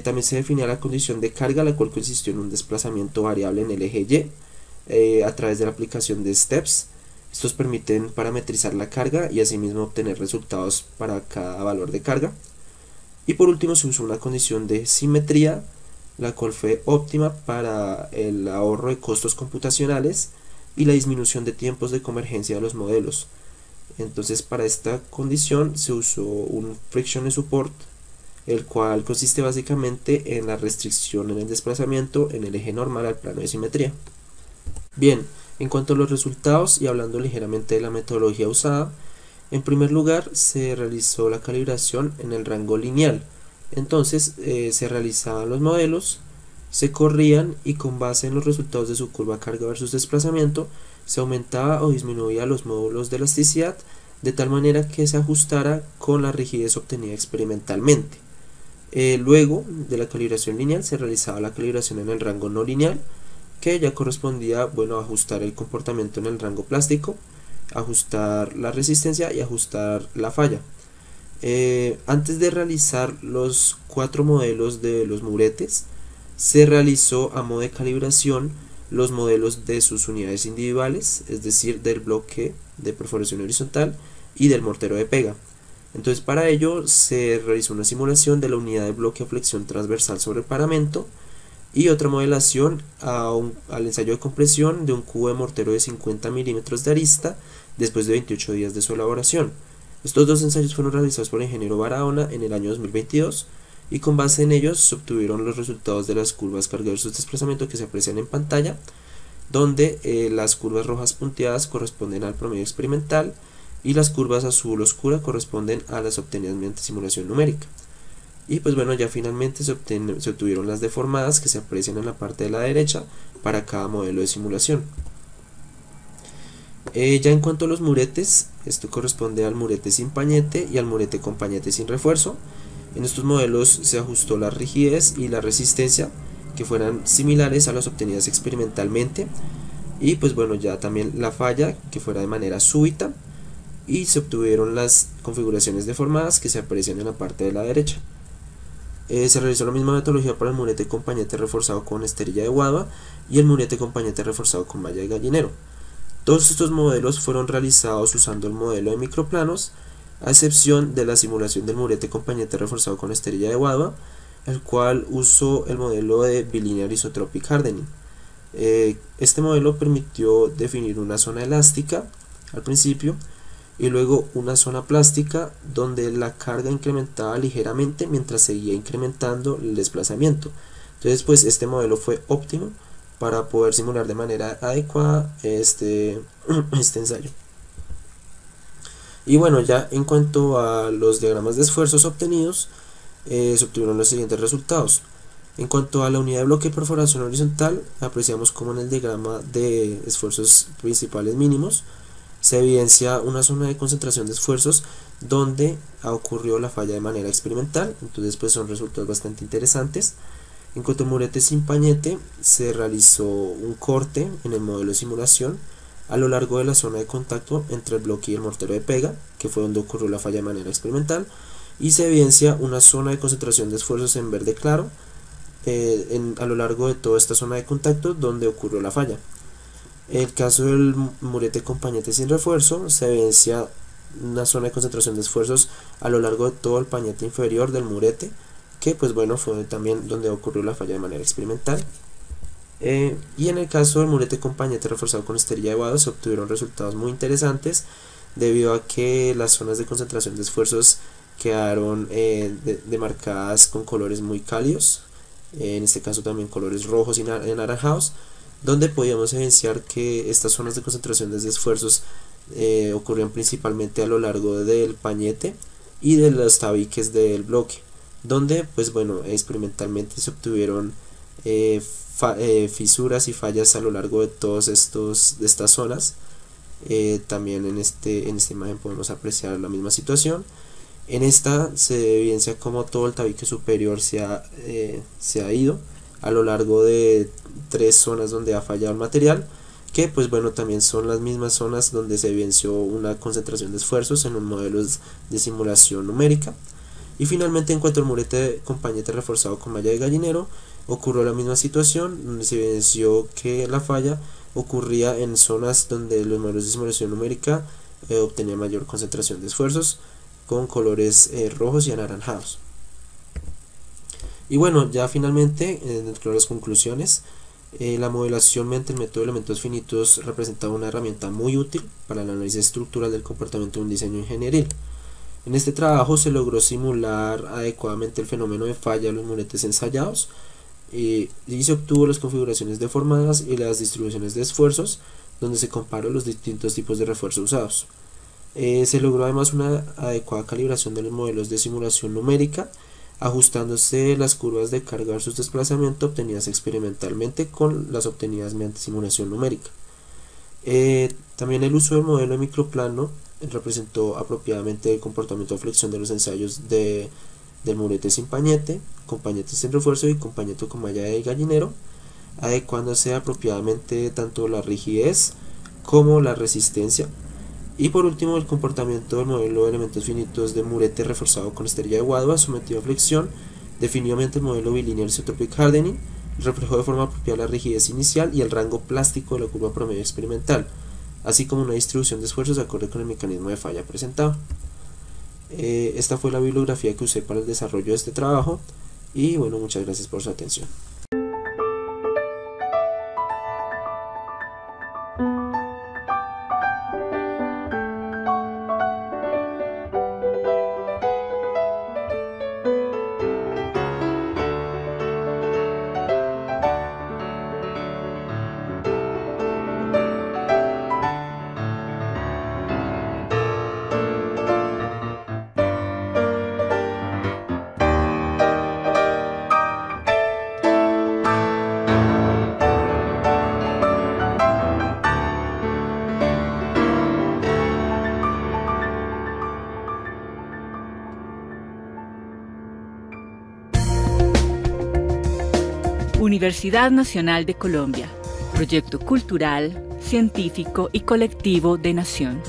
También se definía la condición de carga, la cual consistió en un desplazamiento variable en el eje Y a través de la aplicación de steps. Estos permiten parametrizar la carga y asimismo obtener resultados para cada valor de carga. Y por último se usó una condición de simetría, la cual fue óptima para el ahorro de costos computacionales y la disminución de tiempos de convergencia de los modelos. Entonces para esta condición se usó un friction support, el cual consiste básicamente en la restricción en el desplazamiento en el eje normal al plano de simetría. Bien, en cuanto a los resultados y hablando ligeramente de la metodología usada, en primer lugar se realizó la calibración en el rango lineal. Entonces se realizaban los modelos, se corrían y con base en los resultados de su curva carga versus desplazamiento se aumentaba o disminuía los módulos de elasticidad de tal manera que se ajustara con la rigidez obtenida experimentalmente. Luego de la calibración lineal se realizaba la calibración en el rango no lineal, que ya correspondía a ajustar el comportamiento en el rango plástico, ajustar la resistencia y ajustar la falla. Antes de realizar los 4 modelos de los muretes, se realizó a modo de calibración los modelos de sus unidades individuales, es decir, del bloque de perforación horizontal y del mortero de pega. Entonces para ello se realizó una simulación de la unidad de bloque a flexión transversal sobre el paramento y otra modelación al ensayo de compresión de un cubo de mortero de 50 milímetros de arista después de 28 días de su elaboración. Estos 2 ensayos fueron realizados por el ingeniero Barahona en el año 2022 y con base en ellos se obtuvieron los resultados de las curvas carga versus desplazamiento que se aprecian en pantalla, donde las curvas rojas punteadas corresponden al promedio experimental y las curvas azul oscura corresponden a las obtenidas mediante simulación numérica. Y pues bueno, ya finalmente se obtuvieron las deformadas que se aprecian en la parte de la derecha para cada modelo de simulación. Ya en cuanto a los muretes, esto corresponde al murete sin pañete y al murete con pañete sin refuerzo. En estos modelos se ajustó la rigidez y la resistencia que fueran similares a las obtenidas experimentalmente y pues bueno, ya también la falla que fuera de manera súbita, y se obtuvieron las configuraciones deformadas que se aprecian en la parte de la derecha. Se realizó la misma metodología para el murete con pañete reforzado con esterilla de guadua y el murete con pañete reforzado con malla de gallinero. Todos estos modelos fueron realizados usando el modelo de microplanos, a excepción de la simulación del murete con pañete reforzado con esterilla de guadua, el cual usó el modelo de bilinear isotropic hardening. Este modelo permitió definir una zona elástica al principio y luego una zona plástica donde la carga incrementaba ligeramente mientras seguía incrementando el desplazamiento. Entonces pues este modelo fue óptimo para poder simular de manera adecuada este ensayo. Y bueno, ya en cuanto a los diagramas de esfuerzos obtenidos, se obtuvieron los siguientes resultados. En cuanto a la unidad de bloque de perforación horizontal, apreciamos como en el diagrama de esfuerzos principales mínimos se evidencia una zona de concentración de esfuerzos donde ocurrió la falla de manera experimental. Entonces pues son resultados bastante interesantes. En cuanto al murete sin pañete, se realizó un corte en el modelo de simulación a lo largo de la zona de contacto entre el bloque y el mortero de pega, que fue donde ocurrió la falla de manera experimental, y se evidencia una zona de concentración de esfuerzos en verde claro a lo largo de toda esta zona de contacto donde ocurrió la falla. En el caso del murete con pañete sin refuerzo, se evidencia una zona de concentración de esfuerzos a lo largo de todo el pañete inferior del murete, que pues bueno, fue también donde ocurrió la falla de manera experimental. Y en el caso del murete con pañete reforzado con esterilla de guadua se obtuvieron resultados muy interesantes debido a que las zonas de concentración de esfuerzos quedaron demarcadas con colores muy cálidos, en este caso también colores rojos y anaranjados, donde podíamos evidenciar que estas zonas de concentración de esfuerzos ocurrían principalmente a lo largo del pañete y de los tabiques del bloque, donde pues bueno, experimentalmente se obtuvieron fisuras y fallas a lo largo de todas estas zonas. También en esta imagen podemos apreciar la misma situación. En esta se evidencia como todo el tabique superior se ha ido a lo largo de 3 zonas donde ha fallado el material, que pues bueno, también son las mismas zonas donde se evidenció una concentración de esfuerzos en los modelos de simulación numérica. Y finalmente, en cuanto al murete con pañete reforzado con malla de gallinero, ocurrió la misma situación, donde se evidenció que la falla ocurría en zonas donde los modelos de simulación numérica obtenían mayor concentración de esfuerzos con colores rojos y anaranjados. Y bueno, ya finalmente, dentro de las conclusiones, la modelación mediante el método de elementos finitos representaba una herramienta muy útil para el análisis estructural del comportamiento de un diseño ingenieril. En este trabajo se logró simular adecuadamente el fenómeno de falla de los muretes ensayados y se obtuvo las configuraciones deformadas y las distribuciones de esfuerzos, donde se comparó los distintos tipos de refuerzo usados. Se logró además una adecuada calibración de los modelos de simulación numérica, ajustándose las curvas de carga versus desplazamiento obtenidas experimentalmente con las obtenidas mediante simulación numérica. También el uso del modelo de microplano representó apropiadamente el comportamiento de flexión de los ensayos del murete sin pañete, con pañete sin refuerzo y con pañete con malla de gallinero, adecuándose apropiadamente tanto la rigidez como la resistencia. Y por último, el comportamiento del modelo de elementos finitos de murete reforzado con esterilla de Wadhwa sometido a flexión, definió mediante el modelo bilineal isotropic hardening, reflejó de forma apropiada la rigidez inicial y el rango plástico de la curva promedio experimental, así como una distribución de esfuerzos acorde con el mecanismo de falla presentado. Esta fue la bibliografía que usé para el desarrollo de este trabajo y bueno, muchas gracias por su atención. Universidad Nacional de Colombia, proyecto cultural, científico y colectivo de Nación.